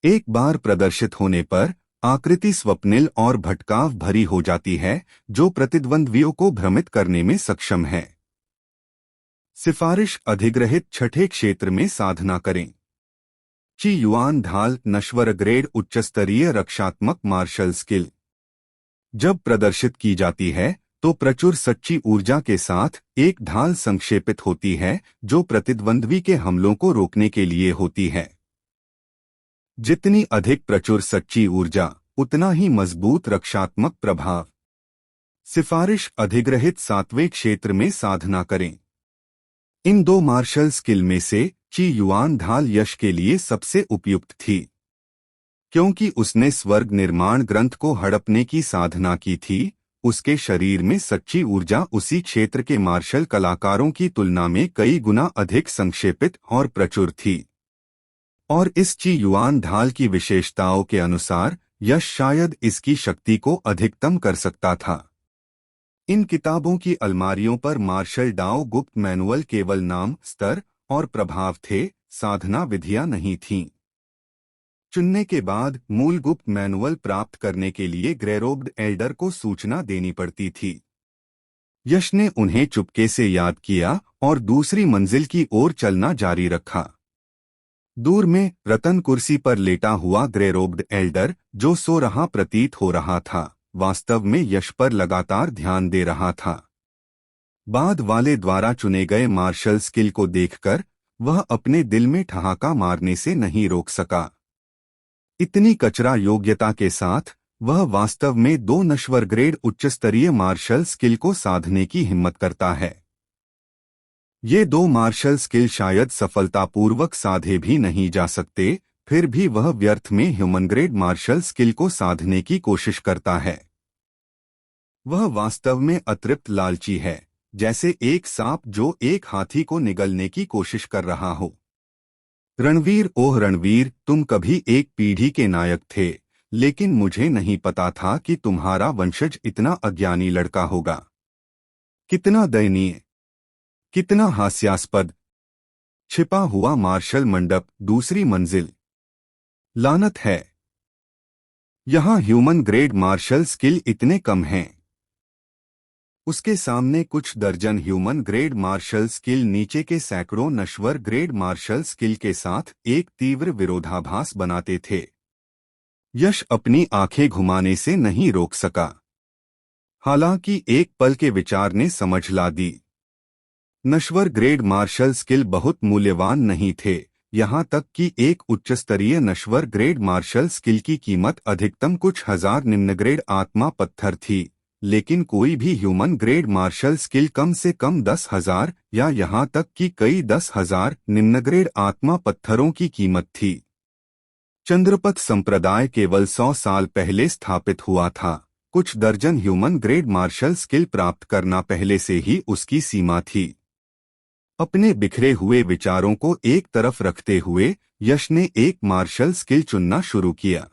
एक बार प्रदर्शित होने पर आकृति स्वप्निल और भटकाव भरी हो जाती है, जो प्रतिद्वंद्वियों को भ्रमित करने में सक्षम है। सिफारिश अधिग्रहित छठे क्षेत्र में साधना करें। ची युआन ढाल नश्वर ग्रेड उच्चस्तरीय रक्षात्मक मार्शल स्किल। जब प्रदर्शित की जाती है तो प्रचुर सच्ची ऊर्जा के साथ एक ढाल संक्षेपित होती है, जो प्रतिद्वंद्वी के हमलों को रोकने के लिए होती है। जितनी अधिक प्रचुर सच्ची ऊर्जा, उतना ही मजबूत रक्षात्मक प्रभाव। सिफारिश अधिग्रहित सातवें क्षेत्र में साधना करें। इन दो मार्शल स्किल में से ची युआन ढाल यश के लिए सबसे उपयुक्त थी, क्योंकि उसने स्वर्ग निर्माण ग्रंथ को हड़पने की साधना की थी। उसके शरीर में सच्ची ऊर्जा उसी क्षेत्र के मार्शल कलाकारों की तुलना में कई गुना अधिक संक्षेपित और प्रचुर थी, और इस ची युआन ढाल की विशेषताओं के अनुसार यश शायद इसकी शक्ति को अधिकतम कर सकता था। इन किताबों की अलमारियों पर मार्शल डाओ गुप्त मैनुअल केवल नाम, स्तर और प्रभाव थे, साधना विधियां नहीं थीं। चुनने के बाद मूल गुप्त मैनुअल प्राप्त करने के लिए ग्रेरोब्ड एल्डर को सूचना देनी पड़ती थी। यश ने उन्हें चुपके से याद किया और दूसरी मंजिल की ओर चलना जारी रखा। दूर में रतन कुर्सी पर लेटा हुआ ग्रेरोब्ड एल्डर, जो सो रहा प्रतीत हो रहा था, वास्तव में यश पर लगातार ध्यान दे रहा था। बाद वाले द्वारा चुने गए मार्शल स्किल को देखकर वह अपने दिल में ठहाका मारने से नहीं रोक सका। इतनी कचरा योग्यता के साथ वह वास्तव में दो नश्वर ग्रेड उच्चस्तरीय मार्शल स्किल को साधने की हिम्मत करता है। ये दो मार्शल स्किल शायद सफलतापूर्वक साधे भी नहीं जा सकते, फिर भी वह व्यर्थ में ह्यूमन ग्रेड मार्शल स्किल को साधने की कोशिश करता है। वह वास्तव में अतृप्त लालची है, जैसे एक सांप जो एक हाथी को निगलने की कोशिश कर रहा हो। रणवीर, ओह रणवीर, तुम कभी एक पीढ़ी के नायक थे, लेकिन मुझे नहीं पता था कि तुम्हारा वंशज इतना अज्ञानी लड़का होगा। कितना दयनीय, कितना हास्यास्पद। छिपा हुआ मार्शल मंडप, दूसरी मंजिल। लानत है, यहाँ ह्यूमन ग्रेड मार्शल स्किल इतने कम हैं। उसके सामने कुछ दर्जन ह्यूमन ग्रेड मार्शल स्किल नीचे के सैकड़ों नश्वर ग्रेड मार्शल स्किल के साथ एक तीव्र विरोधाभास बनाते थे। यश अपनी आंखें घुमाने से नहीं रोक सका। हालांकि एक पल के विचार ने समझ ला दी। नश्वर ग्रेड मार्शल स्किल बहुत मूल्यवान नहीं थे, यहाँ तक कि एक उच्चस्तरीय नश्वर ग्रेड मार्शल स्किल की कीमत अधिकतम कुछ हजार निम्न ग्रेड आत्मा पत्थर थी, लेकिन कोई भी ह्यूमन ग्रेड मार्शल स्किल कम से कम 10,000 या यहाँ तक कि कई 10,000 निम्न ग्रेड आत्मा पत्थरों की कीमत थी। चंद्रपथ संप्रदाय केवल 100 साल पहले स्थापित हुआ था। कुछ दर्जन ह्यूमन ग्रेड मार्शल स्किल प्राप्त करना पहले से ही उसकी सीमा थी। अपने बिखरे हुए विचारों को एक तरफ रखते हुए यश ने एक मार्शल स्किल चुनना शुरू किया।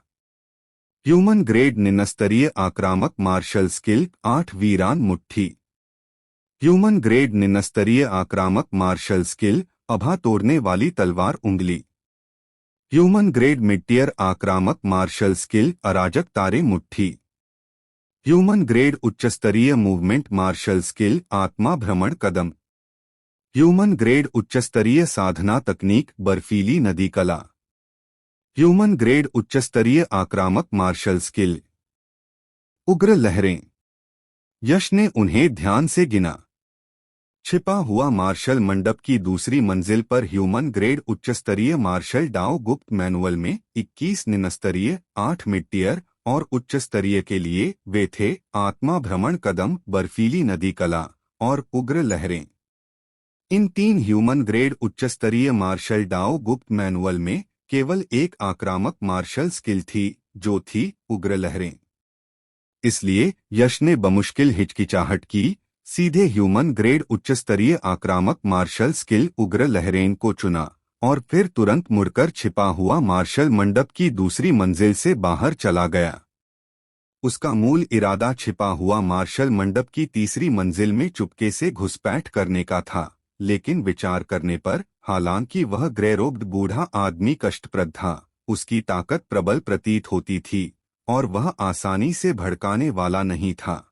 ह्यूमन ग्रेड निम्नस्तरीय आक्रामक मार्शल स्किल 8 वीरान मुट्ठी। ह्यूमन ग्रेड निम्नस्तरीय आक्रामक मार्शल स्किल अभा तोड़ने वाली तलवार उंगली। ह्यूमन ग्रेड मिड टियर आक्रामक मार्शल स्किल अराजक तारे मुट्ठी। ह्यूमन ग्रेड उच्चस्तरीय मूवमेंट मार्शल स्किल आत्मा भ्रमण कदम। ह्यूमन ग्रेड उच्चस्तरीय साधना तकनीक बर्फीली नदी कला। ह्यूमन ग्रेड उच्चस्तरीय आक्रामक मार्शल स्किल उग्र लहरें। यश ने उन्हें ध्यान से गिना। छिपा हुआ मार्शल मंडप की दूसरी मंजिल पर ह्यूमन ग्रेड उच्च स्तरीय मार्शल डाओ गुप्त मैनुअल में 21 निम्न स्तरीय, 8 मिड टियर और उच्च स्तरीय के लिए वे थे आत्मा भ्रमण कदम, बर्फीली नदी कला और उग्र लहरें। इन 3 ह्यूमन ग्रेड उच्च स्तरीय मार्शल डाओ गुप्त मैनुअल में केवल एक आक्रामक मार्शल स्किल थी, जो थी उग्र लहरें। इसलिए यश ने बमुश्किल हिचकिचाहट की, सीधे ह्यूमन ग्रेड उच्च स्तरीय आक्रामक मार्शल स्किल उग्र लहरें को चुना और फिर तुरंत मुड़कर छिपा हुआ मार्शल मंडप की दूसरी मंजिल से बाहर चला गया। उसका मूल इरादा छिपा हुआ मार्शल मंडप की तीसरी मंजिल में चुपके से घुसपैठ करने का था, लेकिन विचार करने पर, हालांकि वह ग्रेरोब्ड बूढ़ा आदमी कष्टप्रद था, उसकी ताकत प्रबल प्रतीत होती थी और वह आसानी से भड़काने वाला नहीं था।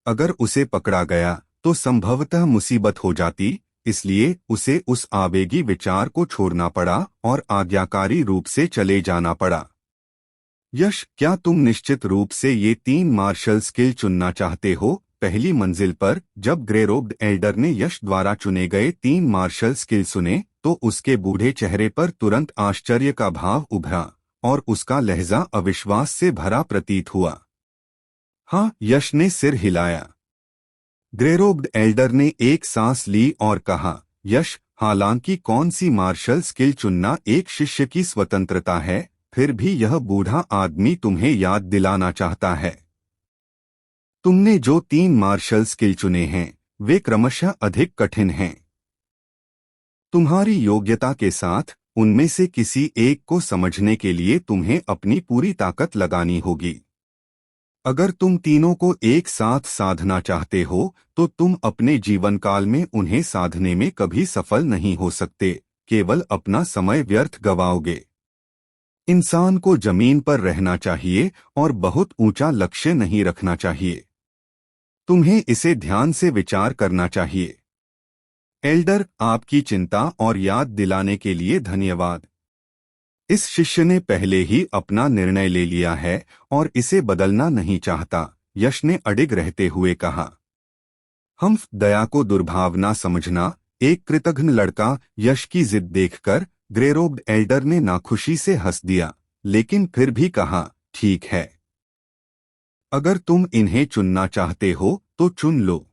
अगर उसे पकड़ा गया तो संभवतः मुसीबत हो जाती, इसलिए उसे उस आवेगी विचार को छोड़ना पड़ा और आज्ञाकारी रूप से चले जाना पड़ा। यश, क्या तुम निश्चित रूप से ये 3 मार्शल स्किल चुनना चाहते हो? पहली मंजिल पर जब ग्रेरोब्ड एल्डर ने यश द्वारा चुने गए 3 मार्शल स्किल सुने तो उसके बूढ़े चेहरे पर तुरंत आश्चर्य का भाव उभरा और उसका लहजा अविश्वास से भरा प्रतीत हुआ। हाँ, यश ने सिर हिलाया। ग्रेरोब्ड एल्डर ने एक सांस ली और कहा, यश, हालांकि कौन सी मार्शल स्किल चुनना एक शिष्य की स्वतंत्रता है, फिर भी यह बूढ़ा आदमी तुम्हें याद दिलाना चाहता है। तुमने जो 3 मार्शल स्किल चुने हैं, वे क्रमशः अधिक कठिन हैं। तुम्हारी योग्यता के साथ उनमें से किसी एक को समझने के लिए तुम्हें अपनी पूरी ताकत लगानी होगी। अगर तुम तीनों को एक साथ साधना चाहते हो, तो तुम अपने जीवन काल में उन्हें साधने में कभी सफल नहीं हो सकते, केवल अपना समय व्यर्थ गवाओगे। इंसान को जमीन पर रहना चाहिए और बहुत ऊंचा लक्ष्य नहीं रखना चाहिए। तुम्हें इसे ध्यान से विचार करना चाहिए। एल्डर, आपकी चिंता और याद दिलाने के लिए धन्यवाद। इस शिष्य ने पहले ही अपना निर्णय ले लिया है और इसे बदलना नहीं चाहता, यश ने अडिग रहते हुए कहा। हम दया को दुर्भावना समझना। एक कृतघ्न लड़का। यश की जिद देखकर ग्रेरोब्ड एल्डर ने नाखुशी से हंस दिया, लेकिन फिर भी कहा, ठीक है, अगर तुम इन्हें चुनना चाहते हो तो चुन लो।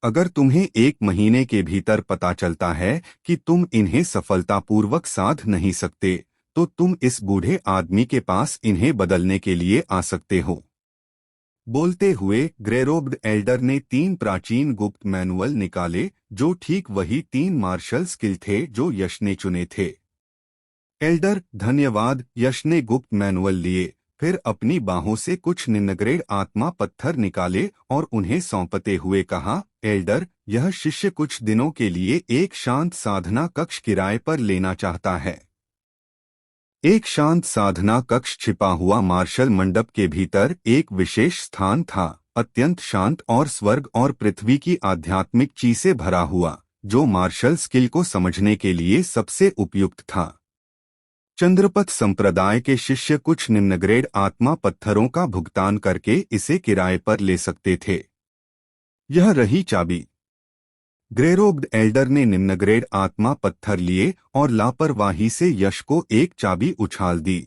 अगर तुम्हें 1 महीने के भीतर पता चलता है कि तुम इन्हें सफलतापूर्वक साध नहीं सकते, तो तुम इस बूढ़े आदमी के पास इन्हें बदलने के लिए आ सकते हो। बोलते हुए ग्रेरोब्ड एल्डर ने 3 प्राचीन गुप्त मैनुअल निकाले, जो ठीक वही 3 मार्शल स्किल थे जो यश ने चुने थे। एल्डर, धन्यवाद। यश ने गुप्त मैनुअल लिए, फिर अपनी बाहों से कुछ निम्नग्रेड आत्मा पत्थर निकाले और उन्हें सौंपते हुए कहा, एल्डर, यह शिष्य कुछ दिनों के लिए एक शांत साधना कक्ष किराए पर लेना चाहता है। एक शांत साधना कक्ष छिपा हुआ मार्शल मंडप के भीतर एक विशेष स्थान था, अत्यंत शांत और स्वर्ग और पृथ्वी की आध्यात्मिक ची से भरा हुआ, जो मार्शल स्किल को समझने के लिए सबसे उपयुक्त था। चंद्रपथ संप्रदाय के शिष्य कुछ निम्नग्रेड आत्मा पत्थरों का भुगतान करके इसे किराए पर ले सकते थे। यह रही चाबी। ग्रेरोब्ड एल्डर ने निम्नग्रेड आत्मा पत्थर लिए और लापरवाही से यश को एक चाबी उछाल दी।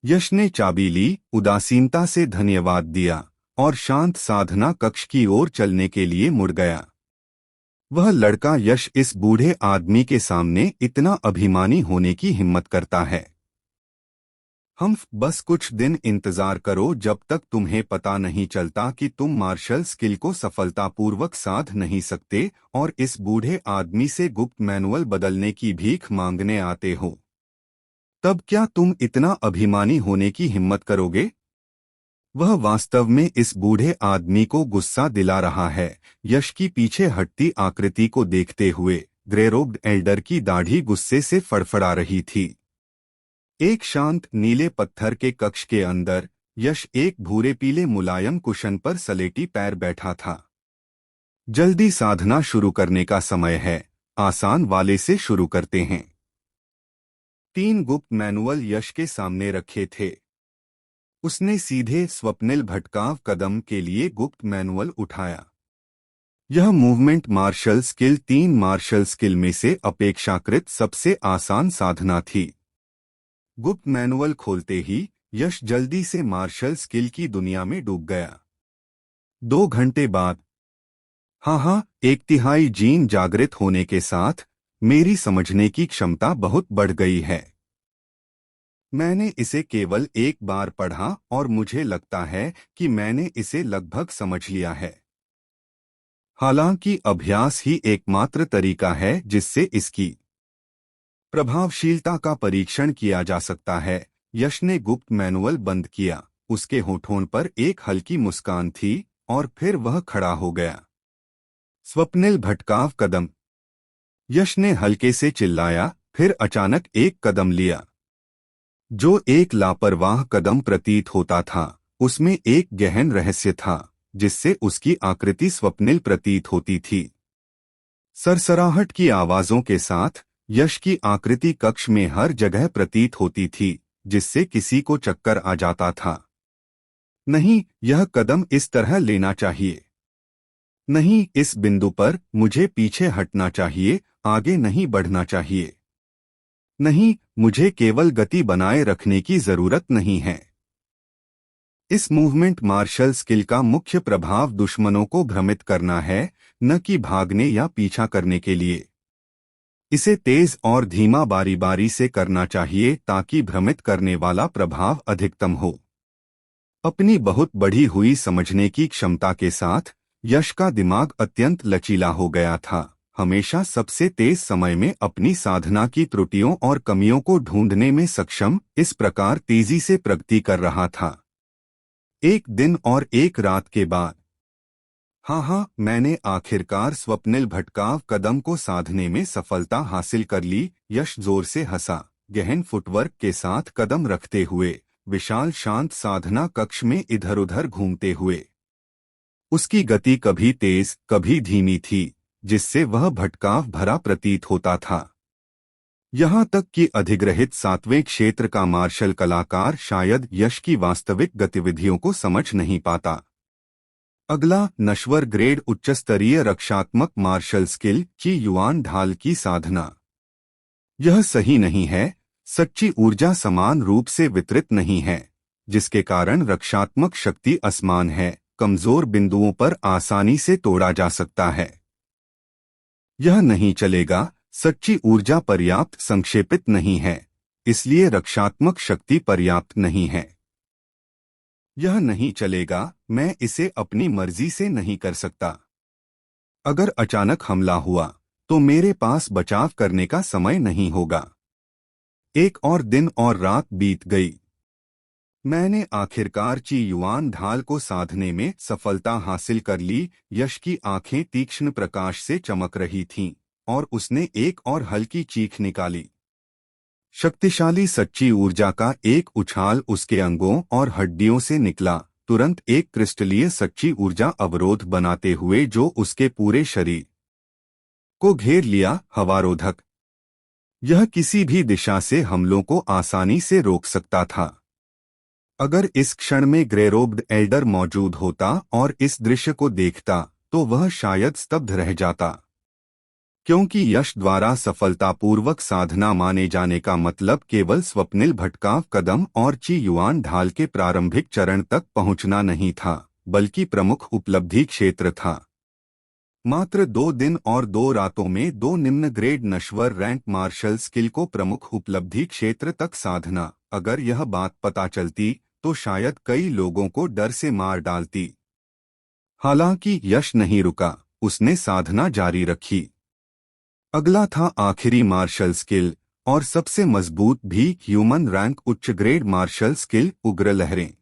यश ने चाबी ली, उदासीनता से धन्यवाद दिया और शांत साधना कक्ष की ओर चलने के लिए मुड़ गया। वह लड़का यश इस बूढ़े आदमी के सामने इतना अभिमानी होने की हिम्मत करता है। हम बस कुछ दिन इंतजार करो जब तक तुम्हें पता नहीं चलता कि तुम मार्शल स्किल को सफलतापूर्वक साध नहीं सकते और इस बूढ़े आदमी से गुप्त मैनुअल बदलने की भीख मांगने आते हो। तब क्या तुम इतना अभिमानी होने की हिम्मत करोगे? वह वास्तव में इस बूढ़े आदमी को गुस्सा दिला रहा है। यश की पीछे हटती आकृति को देखते हुए ग्रेरोब्ड एल्डर की दाढ़ी गुस्से से फड़फड़ा रही थी। एक शांत नीले पत्थर के कक्ष के अंदर यश एक भूरे पीले मुलायम कुशन पर सलेटी पैर बैठा था। जल्दी साधना शुरू करने का समय है, आसान वाले से शुरू करते हैं। 3 गुप्त मैनुअल यश के सामने रखे थे। उसने सीधे स्वप्निल भटकाव कदम के लिए गुप्त मैनुअल उठाया। यह movement martial skill 3 martial skill में से अपेक्षाकृत सबसे आसान साधना थी। गुप्त मैनुअल खोलते ही यश जल्दी से मार्शल स्किल की दुनिया में डूब गया। 2 घंटे बाद, हाँ, 1/3 जीन जागृत होने के साथ मेरी समझने की क्षमता बहुत बढ़ गई है। मैंने इसे केवल एक बार पढ़ा और मुझे लगता है कि मैंने इसे लगभग समझ लिया है। हालांकि अभ्यास ही एकमात्र तरीका है जिससे इसकी प्रभावशीलता का परीक्षण किया जा सकता है। यश ने गुप्त मैनुअल बंद किया। उसके होठों पर एक हल्की मुस्कान थी और फिर वह खड़ा हो गया। स्वप्निल भटकाव कदम। यश ने हल्के से चिल्लाया, फिर अचानक एक कदम लिया। जो एक लापरवाह कदम प्रतीत होता था, उसमें एक गहन रहस्य था, जिससे उसकी आकृति स्वप्निल प्रतीत होती थी। सरसराहट की आवाजों के साथ यश की आकृति कक्ष में हर जगह प्रतीत होती थी, जिससे किसी को चक्कर आ जाता था। नहीं, यह कदम इस तरह लेना चाहिए। नहीं, इस बिंदु पर मुझे पीछे हटना चाहिए, आगे नहीं बढ़ना चाहिए। नहीं, मुझे केवल गति बनाए रखने की जरूरत नहीं है। इस मूवमेंट मार्शल स्किल का मुख्य प्रभाव दुश्मनों को भ्रमित करना है, न कि भागने या पीछा करने के लिए। इसे तेज और धीमा बारी बारी से करना चाहिए ताकि भ्रमित करने वाला प्रभाव अधिकतम हो। अपनी बहुत बढ़ी हुई समझने की क्षमता के साथ यश का दिमाग अत्यंत लचीला हो गया था। हमेशा सबसे तेज समय में अपनी साधना की त्रुटियों और कमियों को ढूंढने में सक्षम, इस प्रकार तेजी से प्रगति कर रहा था। एक दिन और एक रात के बाद, हाँ, मैंने आखिरकार स्वप्निल भटकाव कदम को साधने में सफलता हासिल कर ली। यश जोर से हंसा, गहन फुटवर्क के साथ कदम रखते हुए, विशाल शांत साधना कक्ष में इधर उधर घूमते हुए। उसकी गति कभी तेज कभी धीमी थी, जिससे वह भटकाव भरा प्रतीत होता था। यहाँ तक कि अधिग्रहित 7वें क्षेत्र का मार्शल कलाकार शायद यश की वास्तविक गतिविधियों को समझ नहीं पाता। अगला, नश्वर ग्रेड उच्चस्तरीय रक्षात्मक मार्शल स्किल की युआन ढाल की साधना। यह सही नहीं है। सच्ची ऊर्जा समान रूप से वितरित नहीं है, जिसके कारण रक्षात्मक शक्ति असमान है, कमजोर बिंदुओं पर आसानी से तोड़ा जा सकता है। यह नहीं चलेगा। सच्ची ऊर्जा पर्याप्त संक्षेपित नहीं है, इसलिए रक्षात्मक शक्ति पर्याप्त नहीं है। यह नहीं चलेगा। मैं इसे अपनी मर्जी से नहीं कर सकता। अगर अचानक हमला हुआ तो मेरे पास बचाव करने का समय नहीं होगा। एक और दिन और रात बीत गई। मैंने आखिरकार ची युआन ढाल को साधने में सफलता हासिल कर ली। यश की आंखें तीक्ष्ण प्रकाश से चमक रही थीं और उसने एक और हल्की चीख निकाली। शक्तिशाली सच्ची ऊर्जा का एक उछाल उसके अंगों और हड्डियों से निकला, तुरंत एक क्रिस्टलीय सच्ची ऊर्जा अवरोध बनाते हुए जो उसके पूरे शरीर को घेर लिया। हवारोधक। यह किसी भी दिशा से हमलों को आसानी से रोक सकता था। अगर इस क्षण में ग्रेरोब्ड एल्डर मौजूद होता और इस दृश्य को देखता तो वह शायद स्तब्ध रह जाता, क्योंकि यश द्वारा सफलतापूर्वक साधना माने जाने का मतलब केवल स्वप्निल भटकाव कदम और ची युआन ढाल के प्रारंभिक चरण तक पहुंचना नहीं था, बल्कि प्रमुख उपलब्धि क्षेत्र था। मात्र 2 दिन और 2 रातों में 2 निम्न ग्रेड नश्वर रैंक मार्शल स्किल को प्रमुख उपलब्धि क्षेत्र तक साधना। अगर यह बात पता चलती तो शायद कई लोगों को डर से मार डालती। हालांकि यश नहीं रुका, उसने साधना जारी रखी। अगला था आखिरी मार्शल स्किल और सबसे मजबूत भी ह्यूमन रैंक उच्च ग्रेड मार्शल स्किल, उग्र लहरें।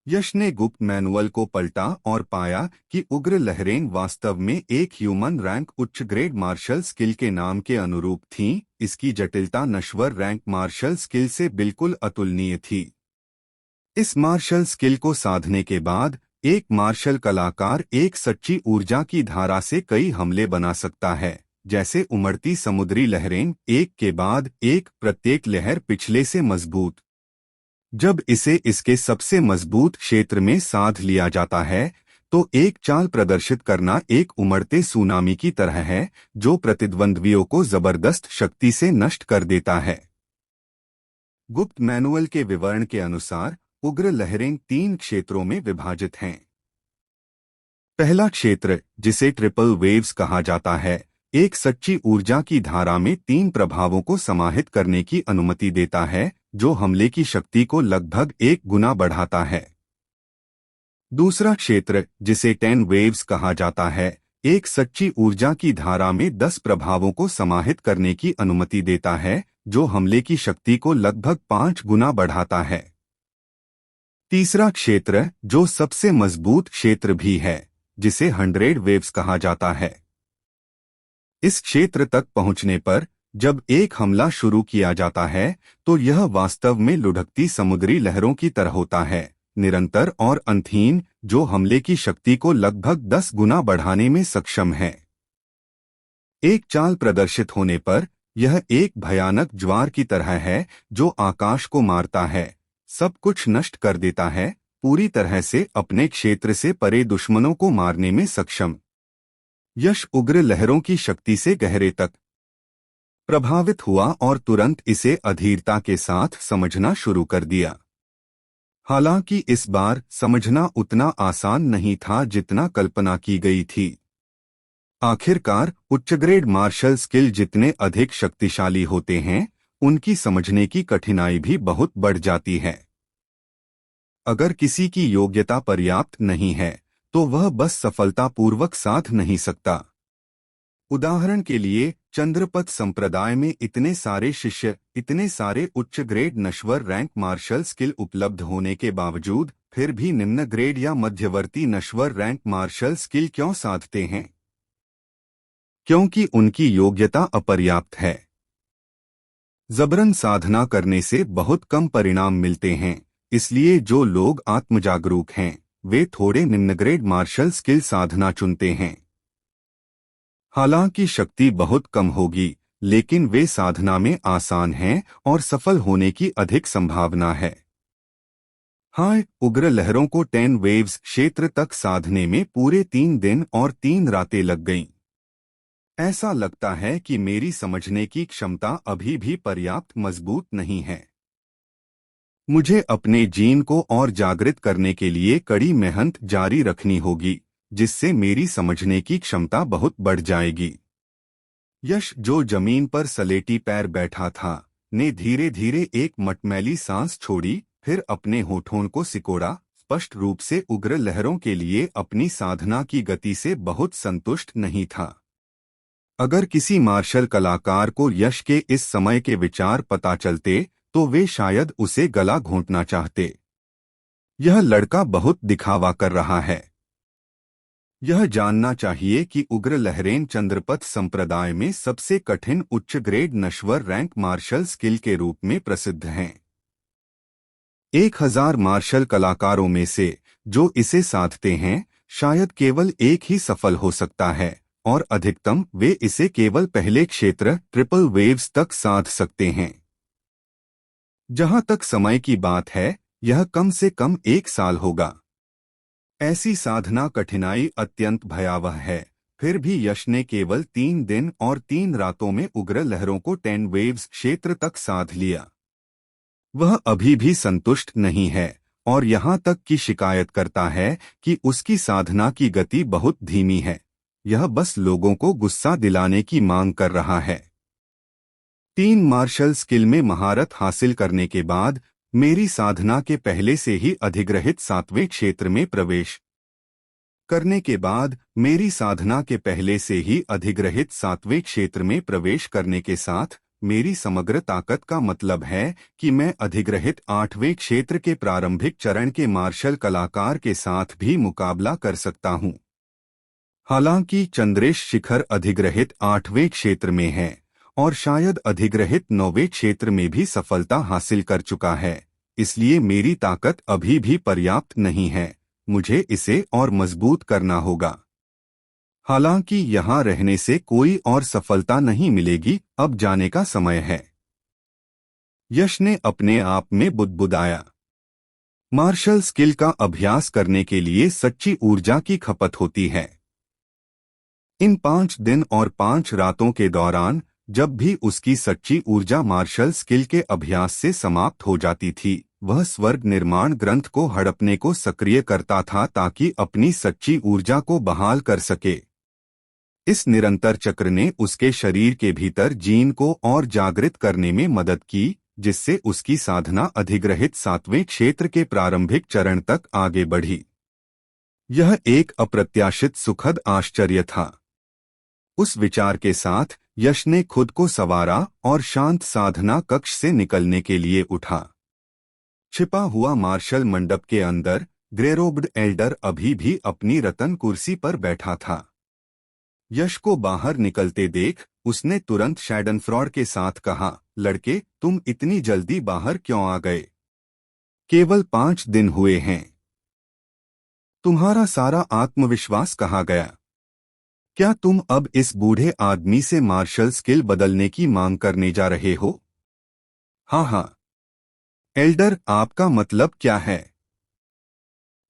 यश ने गुप्त मैनुअल को पलटा और पाया कि उग्र लहरें वास्तव में एक ह्यूमन रैंक उच्च ग्रेड मार्शल स्किल के नाम के अनुरूप थीं। इसकी जटिलता नश्वर रैंक मार्शल स्किल से बिल्कुल अतुलनीय थी। इस मार्शल स्किल को साधने के बाद एक मार्शल कलाकार एक सच्ची ऊर्जा की धारा से कई हमले बना सकता है, जैसे उमड़ती समुद्री लहरें, एक के बाद एक, प्रत्येक लहर पिछले से मजबूत। जब इसे इसके सबसे मजबूत क्षेत्र में साध लिया जाता है तो एक चाल प्रदर्शित करना एक उमड़ते सुनामी की तरह है जो प्रतिद्वंद्वियों को जबरदस्त शक्ति से नष्ट कर देता है। गुप्त मैनुअल के विवरण के अनुसार उग्र लहरें 3 क्षेत्रों में विभाजित हैं। पहला क्षेत्र, जिसे ट्रिपल वेव्स कहा जाता है, एक सच्ची ऊर्जा की धारा में 3 प्रभावों को समाहित करने की अनुमति देता है, जो हमले की शक्ति को लगभग 1 गुना बढ़ाता है। दूसरा क्षेत्र, जिसे 10 वेव्स कहा जाता है, एक सच्ची ऊर्जा की धारा में 10 प्रभावों को समाहित करने की अनुमति देता है, जो हमले की शक्ति को लगभग 5 गुना बढ़ाता है। तीसरा क्षेत्र, जो सबसे मजबूत क्षेत्र भी है, जिसे 100 वेव्स कहा जाता है। इस क्षेत्र तक पहुंचने पर जब एक हमला शुरू किया जाता है तो यह वास्तव में लुढ़कती समुद्री लहरों की तरह होता है, निरंतर और अंतहीन, जो हमले की शक्ति को लगभग 10 गुना बढ़ाने में सक्षम है। एक चाल प्रदर्शित होने पर यह एक भयानक ज्वार की तरह है जो आकाश को मारता है, सब कुछ नष्ट कर देता है, पूरी तरह से अपने क्षेत्र से परे दुश्मनों को मारने में सक्षम। यश उग्र लहरों की शक्ति से गहरे तक प्रभावित हुआ और तुरंत इसे अधीरता के साथ समझना शुरू कर दिया। हालांकि इस बार समझना उतना आसान नहीं था जितना कल्पना की गई थी। आखिरकार उच्च ग्रेड मार्शल स्किल जितने अधिक शक्तिशाली होते हैं, उनकी समझने की कठिनाई भी बहुत बढ़ जाती है। अगर किसी की योग्यता पर्याप्त नहीं है तो वह बस सफलतापूर्वक साध नहीं सकता। उदाहरण के लिए, चंद्रपथ संप्रदाय में इतने सारे शिष्य, इतने सारे उच्च ग्रेड नश्वर रैंक मार्शल स्किल उपलब्ध होने के बावजूद फिर भी निम्न ग्रेड या मध्यवर्ती नश्वर रैंक मार्शल स्किल क्यों साधते हैं? क्योंकि उनकी योग्यता अपर्याप्त है। जबरन साधना करने से बहुत कम परिणाम मिलते हैं, इसलिए जो लोग आत्मजागरूक हैं वे थोड़े निम्न ग्रेड मार्शल स्किल साधना चुनते हैं। हालांकि शक्ति बहुत कम होगी, लेकिन वे साधना में आसान हैं और सफल होने की अधिक संभावना है। हाँ, उग्र लहरों को 10 वेव्स क्षेत्र तक साधने में पूरे 3 दिन और 3 रातें लग गईं। ऐसा लगता है कि मेरी समझने की क्षमता अभी भी पर्याप्त मजबूत नहीं है। मुझे अपने जीन को और जागृत करने के लिए कड़ी मेहनत जारी रखनी होगी, जिससे मेरी समझने की क्षमता बहुत बढ़ जाएगी। यश, जो जमीन पर सलेटी पैर बैठा था, ने धीरे धीरे एक मटमैली सांस छोड़ी, फिर अपने होठों को सिकोड़ा। स्पष्ट रूप से उग्र लहरों के लिए अपनी साधना की गति से बहुत संतुष्ट नहीं था। अगर किसी मार्शल कलाकार को यश के इस समय के विचार पता चलते तो वे शायद उसे गला घोंटना चाहते। यह लड़का बहुत दिखावा कर रहा है। यह जानना चाहिए कि उग्र लहरें चंद्रपथ संप्रदाय में सबसे कठिन उच्च ग्रेड नश्वर रैंक मार्शल स्किल के रूप में प्रसिद्ध हैं। 1000 मार्शल कलाकारों में से जो इसे साधते हैं, शायद केवल एक ही सफल हो सकता है, और अधिकतम वे इसे केवल पहले क्षेत्र ट्रिपल वेव्स तक साध सकते हैं। जहां तक समय की बात है, यह कम से कम 1 साल होगा। ऐसी साधना कठिनाई अत्यंत भयावह है। फिर भी यश ने केवल 3 दिन और 3 रातों में उग्र लहरों को 10 वेव्स क्षेत्र तक साध लिया। वह अभी भी संतुष्ट नहीं है और यहां तक कि शिकायत करता है कि उसकी साधना की गति बहुत धीमी है। यह बस लोगों को गुस्सा दिलाने की मांग कर रहा है। 3 मार्शल स्किल में महारत हासिल करने के बाद मेरी साधना के पहले से ही अधिग्रहित 7वें क्षेत्र में प्रवेश करने के बाद मेरी साधना के पहले से ही अधिग्रहित 7वें क्षेत्र में प्रवेश करने के साथ मेरी समग्र ताकत का मतलब है कि मैं अधिग्रहित 8वें क्षेत्र के प्रारंभिक चरण के मार्शल कलाकार के साथ भी मुकाबला कर सकता हूं। हालांकि चंद्रेश शिखर अधिग्रहित 8वें क्षेत्र में है और शायद अधिग्रहित 9वें क्षेत्र में भी सफलता हासिल कर चुका है, इसलिए मेरी ताकत अभी भी पर्याप्त नहीं है। मुझे इसे और मजबूत करना होगा। हालांकि यहाँ रहने से कोई और सफलता नहीं मिलेगी, अब जाने का समय है। यश ने अपने आप में बुदबुदाया। मार्शल स्किल का अभ्यास करने के लिए सच्ची ऊर्जा की खपत होती है। इन 5 दिन और 5 रातों के दौरान जब भी उसकी सच्ची ऊर्जा मार्शल स्किल के अभ्यास से समाप्त हो जाती थी, वह स्वर्ग निर्माण ग्रंथ को हड़पने को सक्रिय करता था ताकि अपनी सच्ची ऊर्जा को बहाल कर सके। इस निरंतर चक्र ने उसके शरीर के भीतर जीन को और जागृत करने में मदद की, जिससे उसकी साधना अधिग्रहित 7वें क्षेत्र के प्रारंभिक चरण तक आगे बढ़ी। यह एक अप्रत्याशित सुखद आश्चर्य था। उस विचार के साथ यश ने खुद को संवारा और शांत साधना कक्ष से निकलने के लिए उठा। छिपा हुआ मार्शल मंडप के अंदर ग्रेरोब्ड एल्डर अभी भी अपनी रतन कुर्सी पर बैठा था। यश को बाहर निकलते देख उसने तुरंत शैडनफ्रॉड के साथ कहा, लड़के, तुम इतनी जल्दी बाहर क्यों आ गए? केवल 5 दिन हुए हैं। तुम्हारा सारा आत्मविश्वास कहाँ गया? क्या तुम अब इस बूढ़े आदमी से मार्शल स्किल बदलने की मांग करने जा रहे हो? हाँ हाँ। एल्डर, आपका मतलब क्या है?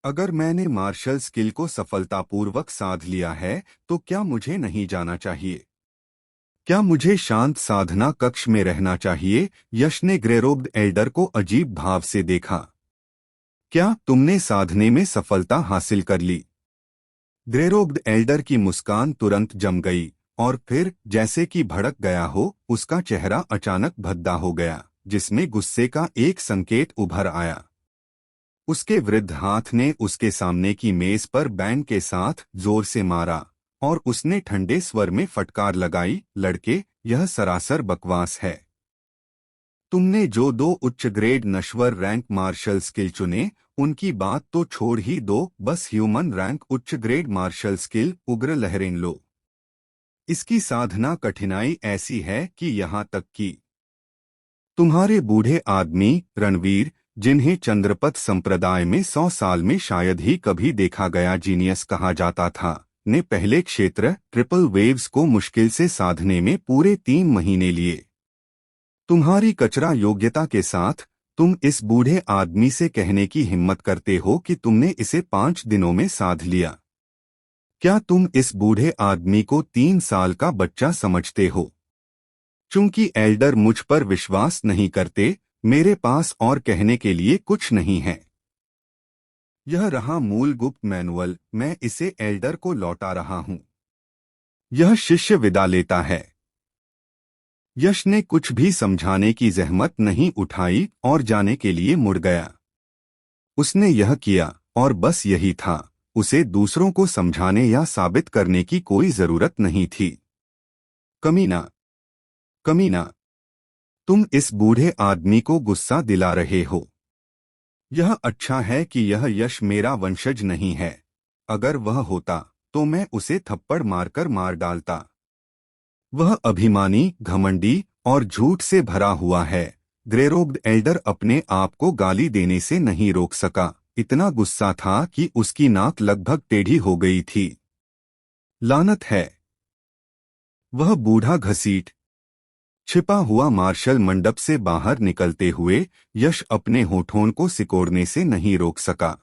अगर मैंने मार्शल स्किल को सफलतापूर्वक साध लिया है तो क्या मुझे नहीं जाना चाहिए? क्या मुझे शांत साधना कक्ष में रहना चाहिए? यश ने ग्रेरोब्ड एल्डर को अजीब भाव से देखा। क्या तुमने साधने में सफलता हासिल कर ली? ग्रेरोब्ड एल्डर की मुस्कान तुरंत जम गई और फिर जैसे कि भड़क गया हो, उसका चेहरा अचानक भद्दा हो गया, जिसमें गुस्से का एक संकेत उभर आया। उसके वृद्ध हाथ ने उसके सामने की मेज पर बैंड के साथ जोर से मारा और उसने ठंडे स्वर में फटकार लगाई, लड़के, यह सरासर बकवास है। तुमने जो 2 उच्च ग्रेड नश्वर रैंक मार्शल स्किल चुने, उनकी बात तो छोड़ ही दो, बस ह्यूमन रैंक उच्च ग्रेड मार्शल स्किल उग्र लहरें लो। इसकी साधना कठिनाई ऐसी है कि यहाँ तक कि तुम्हारे बूढ़े आदमी रणवीर, जिन्हें चंद्रपथ संप्रदाय में 100 साल में शायद ही कभी देखा गया जीनियस कहा जाता था, ने पहले क्षेत्र ट्रिपल वेव्स को मुश्किल से साधने में पूरे 3 महीने लिए। तुम्हारी कचरा योग्यता के साथ तुम इस बूढ़े आदमी से कहने की हिम्मत करते हो कि तुमने इसे 5 दिनों में साध लिया। क्या तुम इस बूढ़े आदमी को 3 साल का बच्चा समझते हो? चूंकि एल्डर मुझ पर विश्वास नहीं करते, मेरे पास और कहने के लिए कुछ नहीं है। यह रहा मूल गुप्त मैनुअल, मैं इसे एल्डर को लौटा रहा हूं। यह शिष्य विदा लेता है। यश ने कुछ भी समझाने की जहमत नहीं उठाई और जाने के लिए मुड़ गया। उसने यह किया और बस यही था, उसे दूसरों को समझाने या साबित करने की कोई जरूरत नहीं थी। कमीना, कमीना, तुम इस बूढ़े आदमी को गुस्सा दिला रहे हो। यह अच्छा है कि यह यश मेरा वंशज नहीं है। अगर वह होता तो मैं उसे थप्पड़ मारकर मार डालता। वह अभिमानी, घमंडी और झूठ से भरा हुआ है। ग्रेरोब्ड एल्डर अपने आप को गाली देने से नहीं रोक सका। इतना गुस्सा था कि उसकी नाक लगभग टेढ़ी हो गई थी। लानत है! वह बूढ़ा घसीट। छिपा हुआ मार्शल मंडप से बाहर निकलते हुए यश अपने होठों को सिकोड़ने से नहीं रोक सका।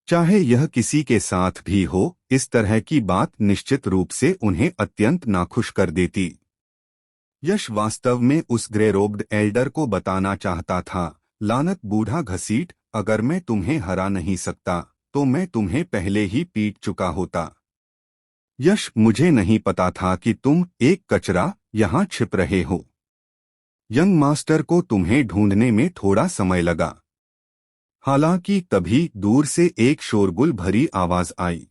चाहे यह किसी के साथ भी हो, इस तरह की बात निश्चित रूप से उन्हें अत्यंत नाखुश कर देती। यश वास्तव में उस ग्रेरोब्ड एल्डर को बताना चाहता था, लानत बूढ़ा घसीट, अगर मैं तुम्हें हरा नहीं सकता तो मैं तुम्हें पहले ही पीट चुका होता। यश, मुझे नहीं पता था कि तुम एक कचरा यहाँ छिप रहे हो। यंग मास्टर को तुम्हें ढूंढने में थोड़ा समय लगा। हालांकि तभी दूर से एक शोरगुल भरी आवाज आई।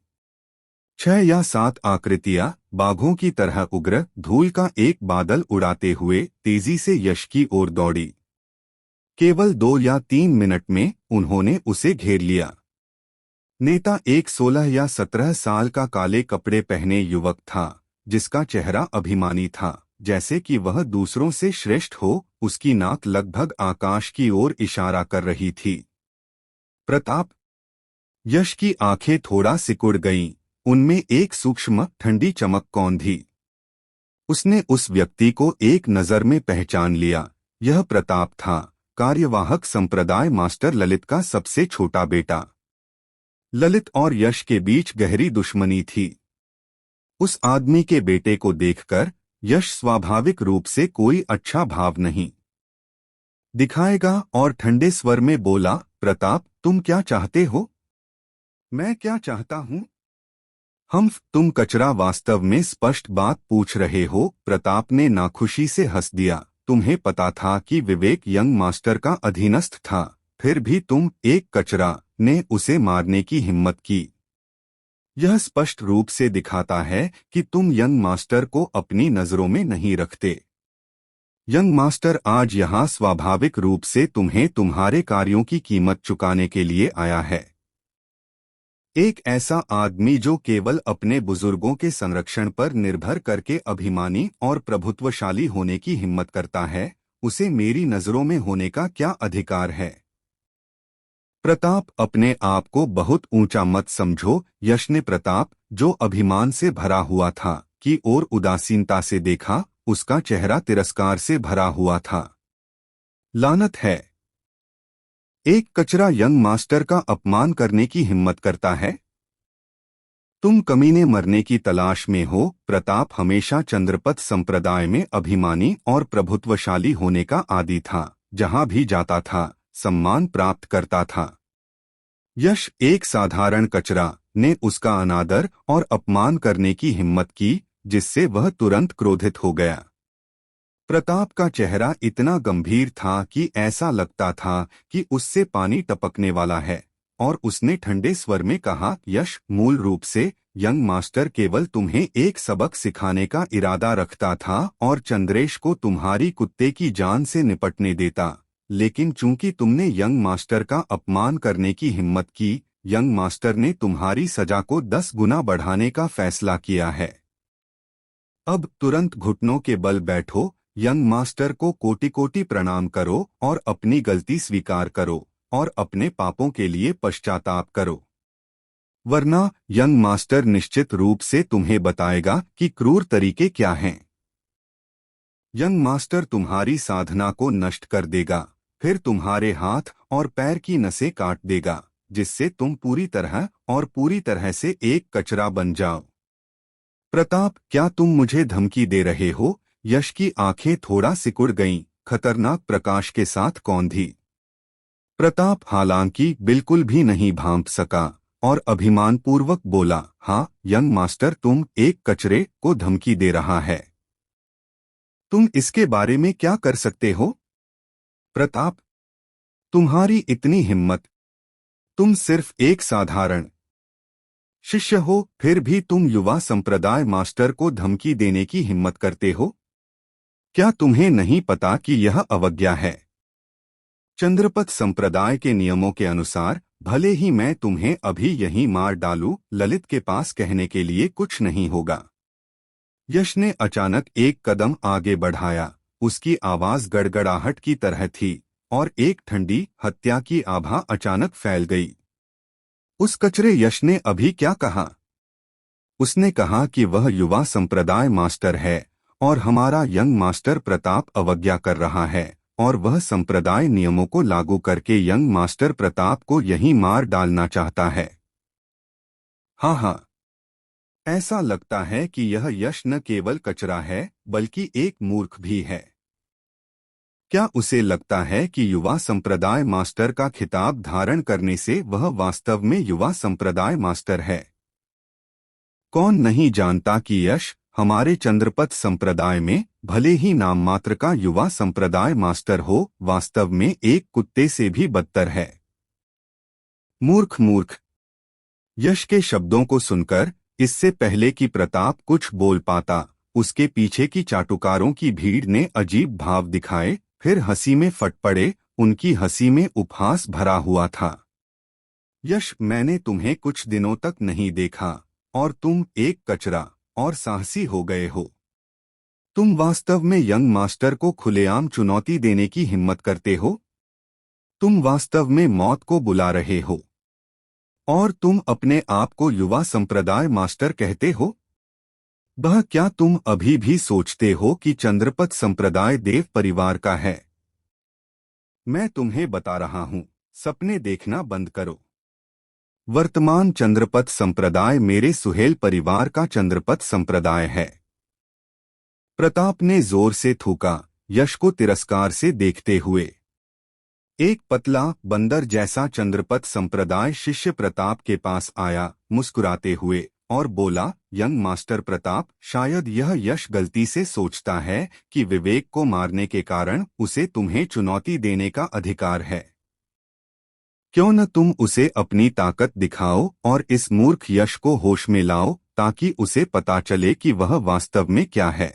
6 या 7 आकृतियां बाघों की तरह उग्र धूल का एक बादल उड़ाते हुए तेजी से यश की ओर दौड़ी। केवल 2 या 3 मिनट में उन्होंने उसे घेर लिया। नेता एक 16 या 17 साल का काले कपड़े पहने युवक था, जिसका चेहरा अभिमानी था, जैसे कि वह दूसरों से श्रेष्ठ हो। उसकी नाक लगभग आकाश की ओर इशारा कर रही थी। प्रताप! यश की आंखें थोड़ा सिकुड़ गईं, उनमें एक सूक्ष्म ठंडी चमक कौंधी। उसने उस व्यक्ति को एक नजर में पहचान लिया। यह प्रताप था, कार्यवाहक संप्रदाय मास्टर ललित का सबसे छोटा बेटा। ललित और यश के बीच गहरी दुश्मनी थी। उस आदमी के बेटे को देखकर यश स्वाभाविक रूप से कोई अच्छा भाव नहीं दिखाएगा और ठंडे स्वर में बोला, प्रताप, तुम क्या चाहते हो? मैं क्या चाहता हूं? तुम कचरा वास्तव में स्पष्ट बात पूछ रहे हो। प्रताप ने नाखुशी से हंस दिया। तुम्हें पता था कि विवेक यंग मास्टर का अधीनस्थ था, फिर भी तुम एक कचरा ने उसे मारने की हिम्मत की। यह स्पष्ट रूप से दिखाता है कि तुम यंग मास्टर को अपनी नजरों में नहीं रखते। यंग मास्टर आज यहाँ स्वाभाविक रूप से तुम्हें तुम्हारे कार्यों की कीमत चुकाने के लिए आया है। एक ऐसा आदमी जो केवल अपने बुजुर्गों के संरक्षण पर निर्भर करके अभिमानी और प्रभुत्वशाली होने की हिम्मत करता है, उसे मेरी नजरों में होने का क्या अधिकार है? प्रताप, अपने आप को बहुत ऊंचा मत समझो। यश ने प्रताप, जो अभिमान से भरा हुआ था, की ओर उदासीनता से देखा। उसका चेहरा तिरस्कार से भरा हुआ था। लानत है! एक कचरा यंग मास्टर का अपमान करने की हिम्मत करता है। तुम कमीने मरने की तलाश में हो। प्रताप हमेशा चंद्रपत संप्रदाय में अभिमानी और प्रभुत्वशाली होने का आदी था। जहां भी जाता था, सम्मान प्राप्त करता था। यश, एक साधारण कचरा, ने उसका अनादर और अपमान करने की हिम्मत की, जिससे वह तुरंत क्रोधित हो गया। प्रताप का चेहरा इतना गंभीर था कि ऐसा लगता था कि उससे पानी टपकने वाला है, और उसने ठंडे स्वर में कहा, यश, मूल रूप से यंग मास्टर केवल तुम्हें एक सबक सिखाने का इरादा रखता था और चंद्रेश को तुम्हारी कुत्ते की जान से निपटने देता। लेकिन चूंकि तुमने यंग मास्टर का अपमान करने की हिम्मत की, यंग मास्टर ने तुम्हारी सजा को 10 गुना बढ़ाने का फैसला किया है। अब तुरंत घुटनों के बल बैठो, यंग मास्टर को कोटि कोटि प्रणाम करो और अपनी गलती स्वीकार करो और अपने पापों के लिए पश्चाताप करो। वरना यंग मास्टर निश्चित रूप से तुम्हें बताएगा कि क्रूर तरीके क्या हैं। यंग मास्टर तुम्हारी साधना को नष्ट कर देगा, फिर तुम्हारे हाथ और पैर की नसें काट देगा, जिससे तुम पूरी तरह से एक कचरा बन जाओ। प्रताप, क्या तुम मुझे धमकी दे रहे हो? यश की आंखें थोड़ा सिकुड़ गईं, खतरनाक प्रकाश के साथ कौंधी। प्रताप हालांकि बिल्कुल भी नहीं भांप सका और अभिमानपूर्वक बोला, हाँ यंग मास्टर, तुम एक कचरे को धमकी दे रहा है। तुम इसके बारे में क्या कर सकते हो? प्रताप, तुम्हारी इतनी हिम्मत! तुम सिर्फ एक साधारण शिष्य हो, फिर भी तुम युवा संप्रदाय मास्टर को धमकी देने की हिम्मत करते हो? क्या तुम्हें नहीं पता कि यह अवज्ञा है? चंद्रपत संप्रदाय के नियमों के अनुसार भले ही मैं तुम्हें अभी यहीं मार डालूं, ललित के पास कहने के लिए कुछ नहीं होगा। यश ने अचानक एक कदम आगे बढ़ाया। उसकी आवाज गड़गड़ाहट की तरह थी और एक ठंडी हत्या की आभा अचानक फैल गई। उस कचरे यश ने अभी क्या कहा? उसने कहा कि वह युवा संप्रदाय मास्टर है और हमारा यंग मास्टर प्रताप अवज्ञा कर रहा है, और वह संप्रदाय नियमों को लागू करके यंग मास्टर प्रताप को यहीं मार डालना चाहता है। हाँ, ऐसा लगता है कि यह यश न केवल कचरा है बल्कि एक मूर्ख भी है। क्या उसे लगता है कि युवा संप्रदाय मास्टर का खिताब धारण करने से वह वास्तव में युवा संप्रदाय मास्टर है? कौन नहीं जानता कि यश हमारे चंद्रपत संप्रदाय में भले ही नाम मात्र का युवा संप्रदाय मास्टर हो, वास्तव में एक कुत्ते से भी बदतर है। मूर्ख मूर्ख! यश के शब्दों को सुनकर, इससे पहले कि प्रताप कुछ बोल पाता, उसके पीछे की चाटुकारों की भीड़ ने अजीब भाव दिखाए, फिर हंसी में फट पड़े। उनकी हंसी में उपहास भरा हुआ था। यश, मैंने तुम्हें कुछ दिनों तक नहीं देखा और तुम एक कचरा और साहसी हो गए हो। तुम वास्तव में यंग मास्टर को खुलेआम चुनौती देने की हिम्मत करते हो। तुम वास्तव में मौत को बुला रहे हो, और तुम अपने आप को युवा संप्रदाय मास्टर कहते हो। क्या तुम अभी भी सोचते हो कि चंद्रपत संप्रदाय देव परिवार का है? मैं तुम्हें बता रहा हूँ, सपने देखना बंद करो। वर्तमान चंद्रपथ संप्रदाय मेरे सुहेल परिवार का चंद्रपथ संप्रदाय है। प्रताप ने जोर से थूका, यश को तिरस्कार से देखते हुए। एक पतला बंदर जैसा चंद्रपथ संप्रदाय शिष्य प्रताप के पास आया, मुस्कुराते हुए, और बोला, यंग मास्टर प्रताप, शायद यह यश गलती से सोचता है कि विवेक को मारने के कारण उसे तुम्हें चुनौती देने का अधिकार है। क्यों न तुम उसे अपनी ताकत दिखाओ और इस मूर्ख यश को होश में लाओ, ताकि उसे पता चले कि वह वास्तव में क्या है।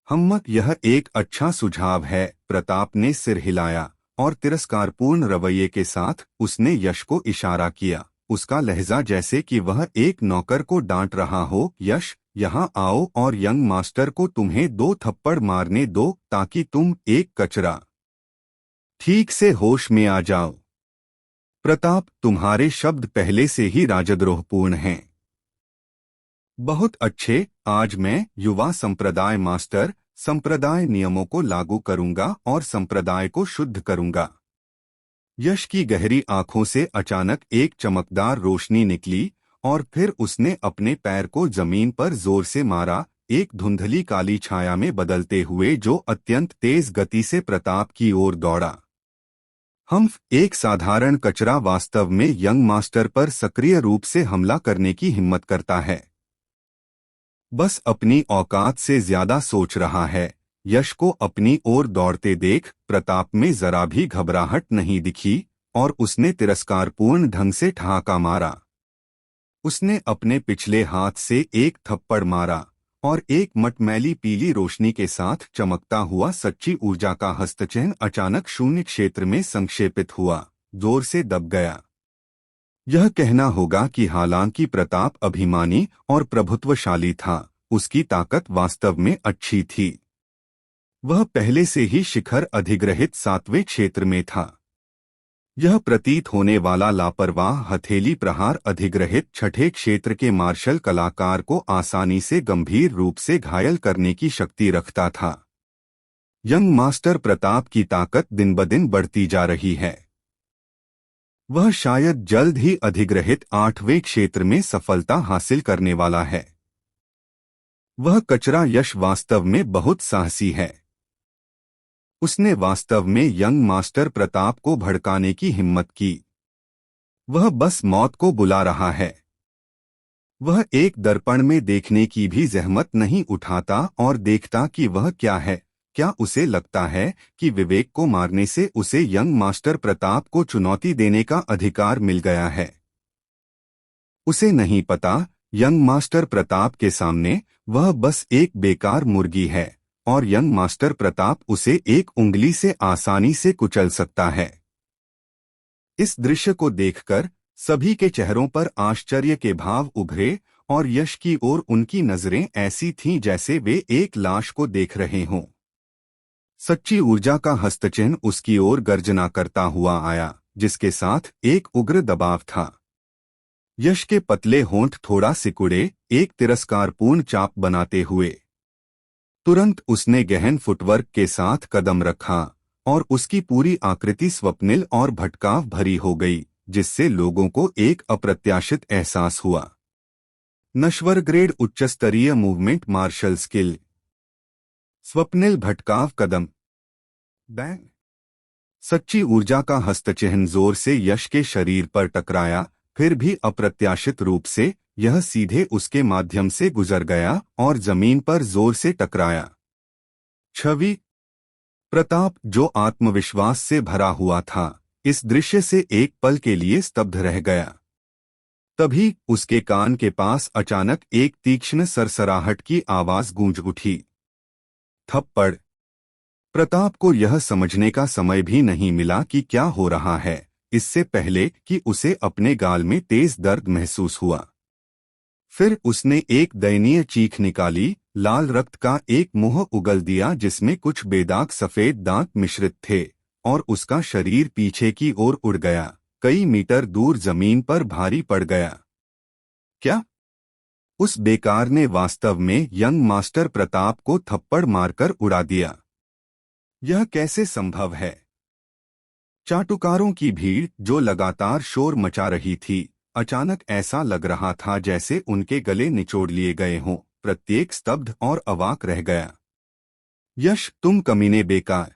हिम्मत, यह एक अच्छा सुझाव है। प्रताप ने सिर हिलाया और तिरस्कारपूर्ण रवैये के साथ उसने यश को इशारा किया, उसका लहजा जैसे कि वह एक नौकर को डांट रहा हो। यश, यहाँ आओ और यंग मास्टर को तुम्हें 2 थप्पड़ मारने दो ताकि तुम एक कचरा ठीक से होश में आ जाओ। प्रताप, तुम्हारे शब्द पहले से ही राजद्रोहपूर्ण हैं। बहुत अच्छे, आज मैं युवा संप्रदाय मास्टर संप्रदाय नियमों को लागू करूंगा और संप्रदाय को शुद्ध करूंगा। यश की गहरी आंखों से अचानक एक चमकदार रोशनी निकली और फिर उसने अपने पैर को जमीन पर जोर से मारा, एक धुंधली काली छाया में बदलते हुए जो अत्यंत तेज गति से प्रताप की ओर दौड़ा। एक साधारण कचरा वास्तव में यंग मास्टर पर सक्रिय रूप से हमला करने की हिम्मत करता है। बस अपनी औकात से ज्यादा सोच रहा है। यश को अपनी ओर दौड़ते देख प्रताप में जरा भी घबराहट नहीं दिखी और उसने तिरस्कारपूर्ण ढंग से ठहाका मारा। उसने अपने पिछले हाथ से एक थप्पड़ मारा और एक मटमैली पीली रोशनी के साथ चमकता हुआ सच्ची ऊर्जा का हस्तचिह्न अचानक शून्य क्षेत्र में संक्षेपित हुआ, जोर से दब गया। यह कहना होगा कि हालांकि प्रताप अभिमानी और प्रभुत्वशाली था, उसकी ताकत वास्तव में अच्छी थी। वह पहले से ही शिखर अधिग्रहित 7वें क्षेत्र में था। यह प्रतीत होने वाला लापरवाह हथेली प्रहार अधिग्रहित 6ठे क्षेत्र के मार्शल कलाकार को आसानी से गंभीर रूप से घायल करने की शक्ति रखता था। यंग मास्टर प्रताप की ताकत दिन ब दिन बढ़ती जा रही है। वह शायद जल्द ही अधिग्रहित 8वें क्षेत्र में सफलता हासिल करने वाला है। वह कचरा यश वास्तव में बहुत साहसी है। उसने वास्तव में यंग मास्टर प्रताप को भड़काने की हिम्मत की। वह बस मौत को बुला रहा है। वह एक दर्पण में देखने की भी जहमत नहीं उठाता और देखता कि वह क्या है। क्या उसे लगता है कि विवेक को मारने से उसे यंग मास्टर प्रताप को चुनौती देने का अधिकार मिल गया है? उसे नहीं पता, यंग मास्टर प्रताप के सामने वह बस एक बेकार मुर्गी है और यंग मास्टर प्रताप उसे एक उंगली से आसानी से कुचल सकता है। इस दृश्य को देखकर सभी के चेहरों पर आश्चर्य के भाव उभरे और यश की ओर उनकी नजरें ऐसी थीं जैसे वे एक लाश को देख रहे हों। सच्ची ऊर्जा का हस्तचिह्न उसकी ओर गर्जना करता हुआ आया, जिसके साथ एक उग्र दबाव था। यश के पतले होंठ थोड़ा सिकुड़े, एक तिरस्कारपूर्ण चाप बनाते हुए। तुरंत उसने गहन फुटवर्क के साथ कदम रखा और उसकी पूरी आकृति स्वप्निल और भटकाव भरी हो गई, जिससे लोगों को एक अप्रत्याशित एहसास हुआ। नश्वर ग्रेड उच्चस्तरीय मूवमेंट मार्शल स्किल। स्वप्निल भटकाव कदम। बैंग। सच्ची ऊर्जा का हस्तचिह्न जोर से यश के शरीर पर टकराया, फिर भी अप्रत्याशित रूप से यह सीधे उसके माध्यम से गुजर गया और जमीन पर जोर से टकराया। छवि। प्रताप, जो आत्मविश्वास से भरा हुआ था, इस दृश्य से एक पल के लिए स्तब्ध रह गया। तभी उसके कान के पास अचानक एक तीक्ष्ण सरसराहट की आवाज गूंज उठी। थप्पड़। प्रताप को यह समझने का समय भी नहीं मिला कि क्या हो रहा है, इससे पहले कि उसे अपने गाल में तेज दर्द महसूस हुआ। फिर उसने एक दयनीय चीख निकाली, लाल रक्त का एक मुंह उगल दिया जिसमें कुछ बेदाग सफेद दांत मिश्रित थे, और उसका शरीर पीछे की ओर उड़ गया, कई मीटर दूर जमीन पर भारी पड़ गया। क्या? उस बेकार ने वास्तव में यंग मास्टर प्रताप को थप्पड़ मारकर उड़ा दिया। यह कैसे संभव है? चाटुकारों की भीड़ जो लगातार शोर मचा रही थी, अचानक ऐसा लग रहा था जैसे उनके गले निचोड़ लिए गए हों। प्रत्येक स्तब्ध और अवाक रह गया। यश, तुम कमीने बेकार!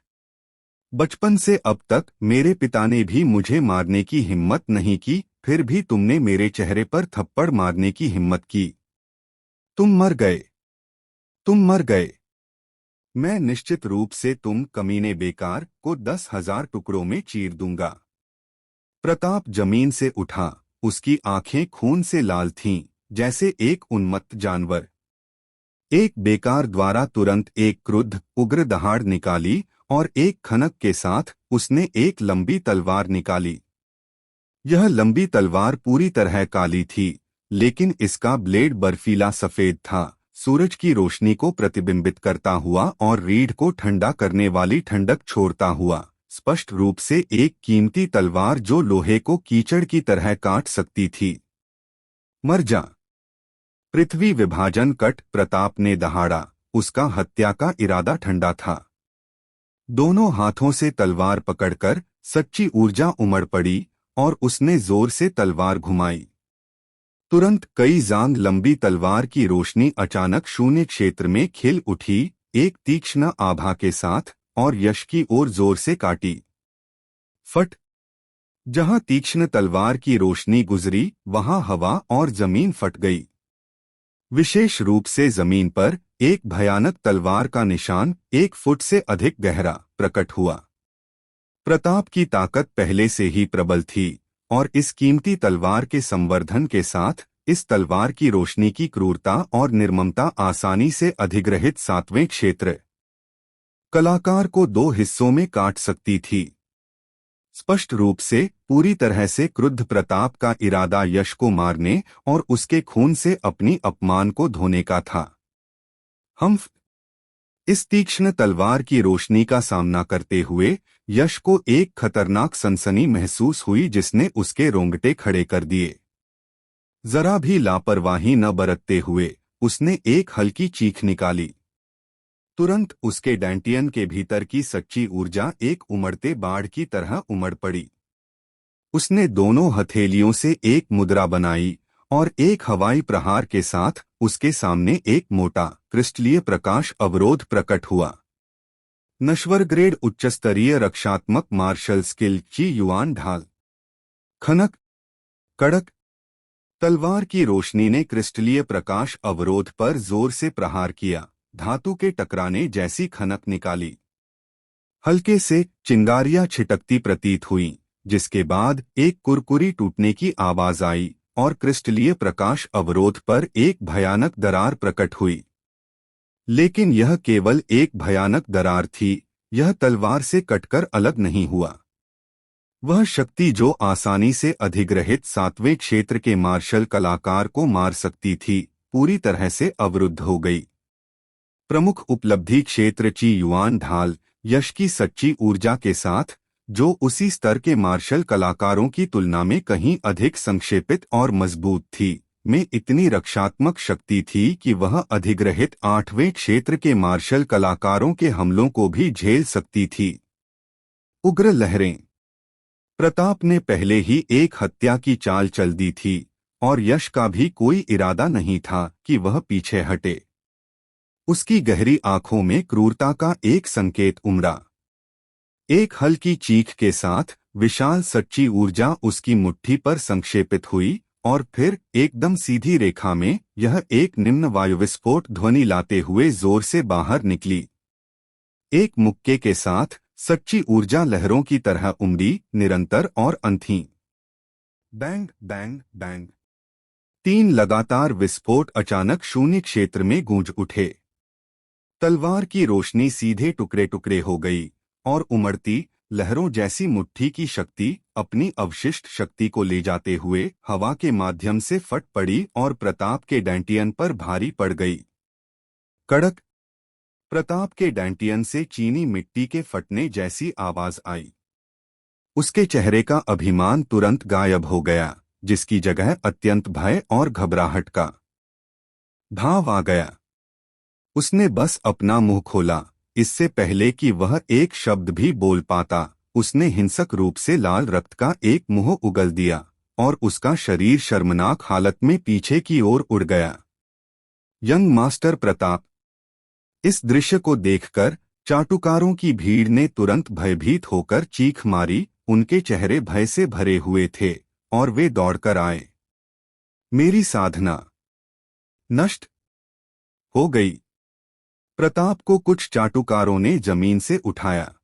बचपन से अब तक मेरे पिता ने भी मुझे मारने की हिम्मत नहीं की, फिर भी तुमने मेरे चेहरे पर थप्पड़ मारने की हिम्मत की। तुम मर गए। तुम मर गए। मैं निश्चित रूप से तुम कमीने बेकार को 10,000 टुकड़ों में चीर दूंगा। प्रताप जमीन से उठा। उसकी आंखें खून से लाल थीं, जैसे एक उन्मत्त जानवर। एक बेकार द्वारा तुरंत एक क्रुद्ध उग्र दहाड़ निकाली और एक खनक के साथ उसने एक लंबी तलवार निकाली। यह लंबी तलवार पूरी तरह काली थी, लेकिन इसका ब्लेड बर्फीला सफेद था, सूरज की रोशनी को प्रतिबिंबित करता हुआ और रीढ़ को ठंडा करने वाली ठंडक छोड़ता हुआ। स्पष्ट रूप से एक कीमती तलवार जो लोहे को कीचड़ की तरह काट सकती थी। मर जा! पृथ्वी विभाजन कट! प्रताप ने दहाड़ा। उसका हत्या का इरादा ठंडा था। दोनों हाथों से तलवार पकड़कर सच्ची ऊर्जा उमड़ पड़ी और उसने जोर से तलवार घुमाई। तुरंत कई जांग लंबी तलवार की रोशनी अचानक शून्य क्षेत्र में खिल उठी, एक तीक्ष्ण आभा के साथ, और यश की ओर जोर से काटी। फट! जहां तीक्ष्ण तलवार की रोशनी गुजरी, वहां हवा और जमीन फट गई। विशेष रूप से जमीन पर एक भयानक तलवार का निशान 1 फुट से अधिक गहरा प्रकट हुआ। प्रताप की ताकत पहले से ही प्रबल थी, और इस कीमती तलवार के संवर्धन के साथ इस तलवार की रोशनी की क्रूरता और निर्ममता आसानी से अधिग्रहित 7वें क्षेत्र कलाकार को 2 हिस्सों में काट सकती थी। स्पष्ट रूप से, पूरी तरह से क्रुद्ध प्रताप का इरादा यश को मारने और उसके खून से अपनी अपमान को धोने का था। हम इस तीक्ष्ण तलवार की रोशनी का सामना करते हुए यश को एक खतरनाक सनसनी महसूस हुई जिसने उसके रोंगटे खड़े कर दिए। जरा भी लापरवाही न बरतते हुए उसने एक हल्की चीख निकाली। तुरंत उसके डैंटियन के भीतर की सच्ची ऊर्जा एक उमड़ते बाढ़ की तरह उमड़ पड़ी। उसने दोनों हथेलियों से एक मुद्रा बनाई और एक हवाई प्रहार के साथ उसके सामने एक मोटा क्रिस्टलीय प्रकाश अवरोध प्रकट हुआ। नश्वर ग्रेड उच्चस्तरीय रक्षात्मक मार्शल स्किल की युआन ढाल। खनक! कड़क! तलवार की रोशनी ने क्रिस्टलीय प्रकाश अवरोध पर जोर से प्रहार किया, धातु के टकराने जैसी खनक निकाली। हल्के से चिंगारियां छिटकती प्रतीत हुईं, जिसके बाद एक कुरकुरी टूटने की आवाज आई और क्रिस्टलीय प्रकाश अवरोध पर एक भयानक दरार प्रकट हुई। लेकिन यह केवल एक भयानक दरार थी, यह तलवार से कटकर अलग नहीं हुआ। वह शक्ति जो आसानी से अधिग्रहित 7वें क्षेत्र के मार्शल कलाकार को मार सकती थी, पूरी तरह से अवरुद्ध हो गई। प्रमुख उपलब्धि क्षेत्र ची युआन ढाल यश की सच्ची ऊर्जा के साथ, जो उसी स्तर के मार्शल कलाकारों की तुलना में कहीं अधिक संक्षेपित और मजबूत थी, में इतनी रक्षात्मक शक्ति थी कि वह अधिग्रहित 8वें क्षेत्र के मार्शल कलाकारों के हमलों को भी झेल सकती थी। उग्र लहरें! प्रताप ने पहले ही एक हत्या की चाल चल दी थी और यश का भी कोई इरादा नहीं था कि वह पीछे हटे। उसकी गहरी आंखों में क्रूरता का एक संकेत उमड़ा। एक हल्की चीख के साथ विशाल सच्ची ऊर्जा उसकी मुट्ठी पर संक्षेपित हुई और फिर एकदम सीधी रेखा में यह एक निम्न वायु विस्फोट ध्वनि लाते हुए जोर से बाहर निकली। एक मुक्के के साथ सच्ची ऊर्जा लहरों की तरह उमड़ी, निरंतर और अंधी। Bang bang bang! 3 लगातार विस्फोट अचानक शून्य क्षेत्र में गूंज उठे। तलवार की रोशनी सीधे टुकड़े टुकड़े हो गई और उमड़ती लहरों जैसी मुट्ठी की शक्ति अपनी अवशिष्ट शक्ति को ले जाते हुए हवा के माध्यम से फट पड़ी और प्रताप के डैंटियन पर भारी पड़ गई। कड़क! प्रताप के डैंटियन से चीनी मिट्टी के फटने जैसी आवाज आई। उसके चेहरे का अभिमान तुरंत गायब हो गया, जिसकी जगह अत्यंत भय और घबराहट का भाव आ गया। उसने बस अपना मुंह खोला, इससे पहले कि वह एक शब्द भी बोल पाता। उसने हिंसक रूप से लाल रक्त का एक मुंह उगल दिया और उसका शरीर शर्मनाक हालत में पीछे की ओर उड़ गया। Young master Pratap. इस दृश्य को देखकर चाटुकारों की भीड़ ने तुरंत भयभीत होकर चीख मारी। उनके चेहरे भय से भरे हुए थे और वे दौड़कर आए। मेरी साधना नष्ट हो गई। प्रताप को कुछ चाटुकारों ने जमीन से उठाया।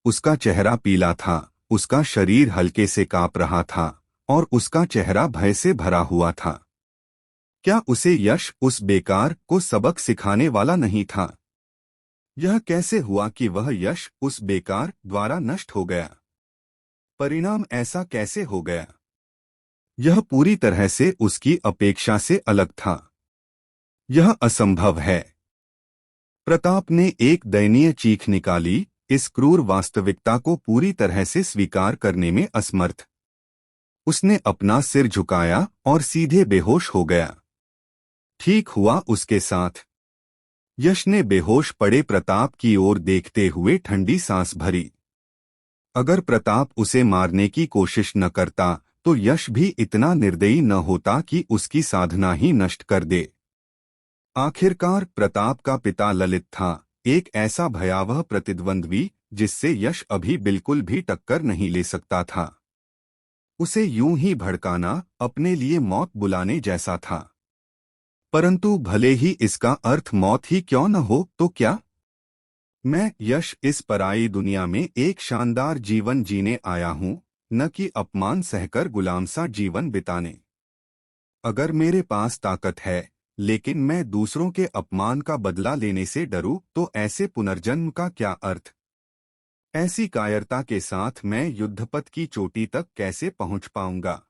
उसका चेहरा पीला था, उसका शरीर हल्के से कांप रहा था और उसका चेहरा भय से भरा हुआ था। क्या उसे यश उस बेकार को सबक सिखाने वाला नहीं था? यह कैसे हुआ कि वह यश उस बेकार द्वारा नष्ट हो गया? परिणाम ऐसा कैसे हो गया? यह पूरी तरह से उसकी अपेक्षा से अलग था। यह असंभव है। प्रताप ने एक दयनीय चीख निकाली, इस क्रूर वास्तविकता को पूरी तरह से स्वीकार करने में असमर्थ। उसने अपना सिर झुकाया और सीधे बेहोश हो गया। ठीक हुआ उसके साथ। यश ने बेहोश पड़े प्रताप की ओर देखते हुए ठंडी सांस भरी। अगर प्रताप उसे मारने की कोशिश न करता तो यश भी इतना निर्दयी न होता कि उसकी साधना ही नष्ट कर दे। आखिरकार प्रताप का पिता ललित था, एक ऐसा भयावह प्रतिद्वंद्वी जिससे यश अभी बिल्कुल भी टक्कर नहीं ले सकता था। उसे यूं ही भड़काना अपने लिए मौत बुलाने जैसा था। परंतु भले ही इसका अर्थ मौत ही क्यों न हो तो क्या? मैं यश इस पराई दुनिया में एक शानदार जीवन जीने आया हूं, न कि अपमान सहकर गुलाम सा जीवन बिताने। अगर मेरे पास ताकत है लेकिन मैं दूसरों के अपमान का बदला लेने से डरूं तो ऐसे पुनर्जन्म का क्या अर्थ? ऐसी कायरता के साथ मैं युद्धपथ की चोटी तक कैसे पहुंच पाऊंगा?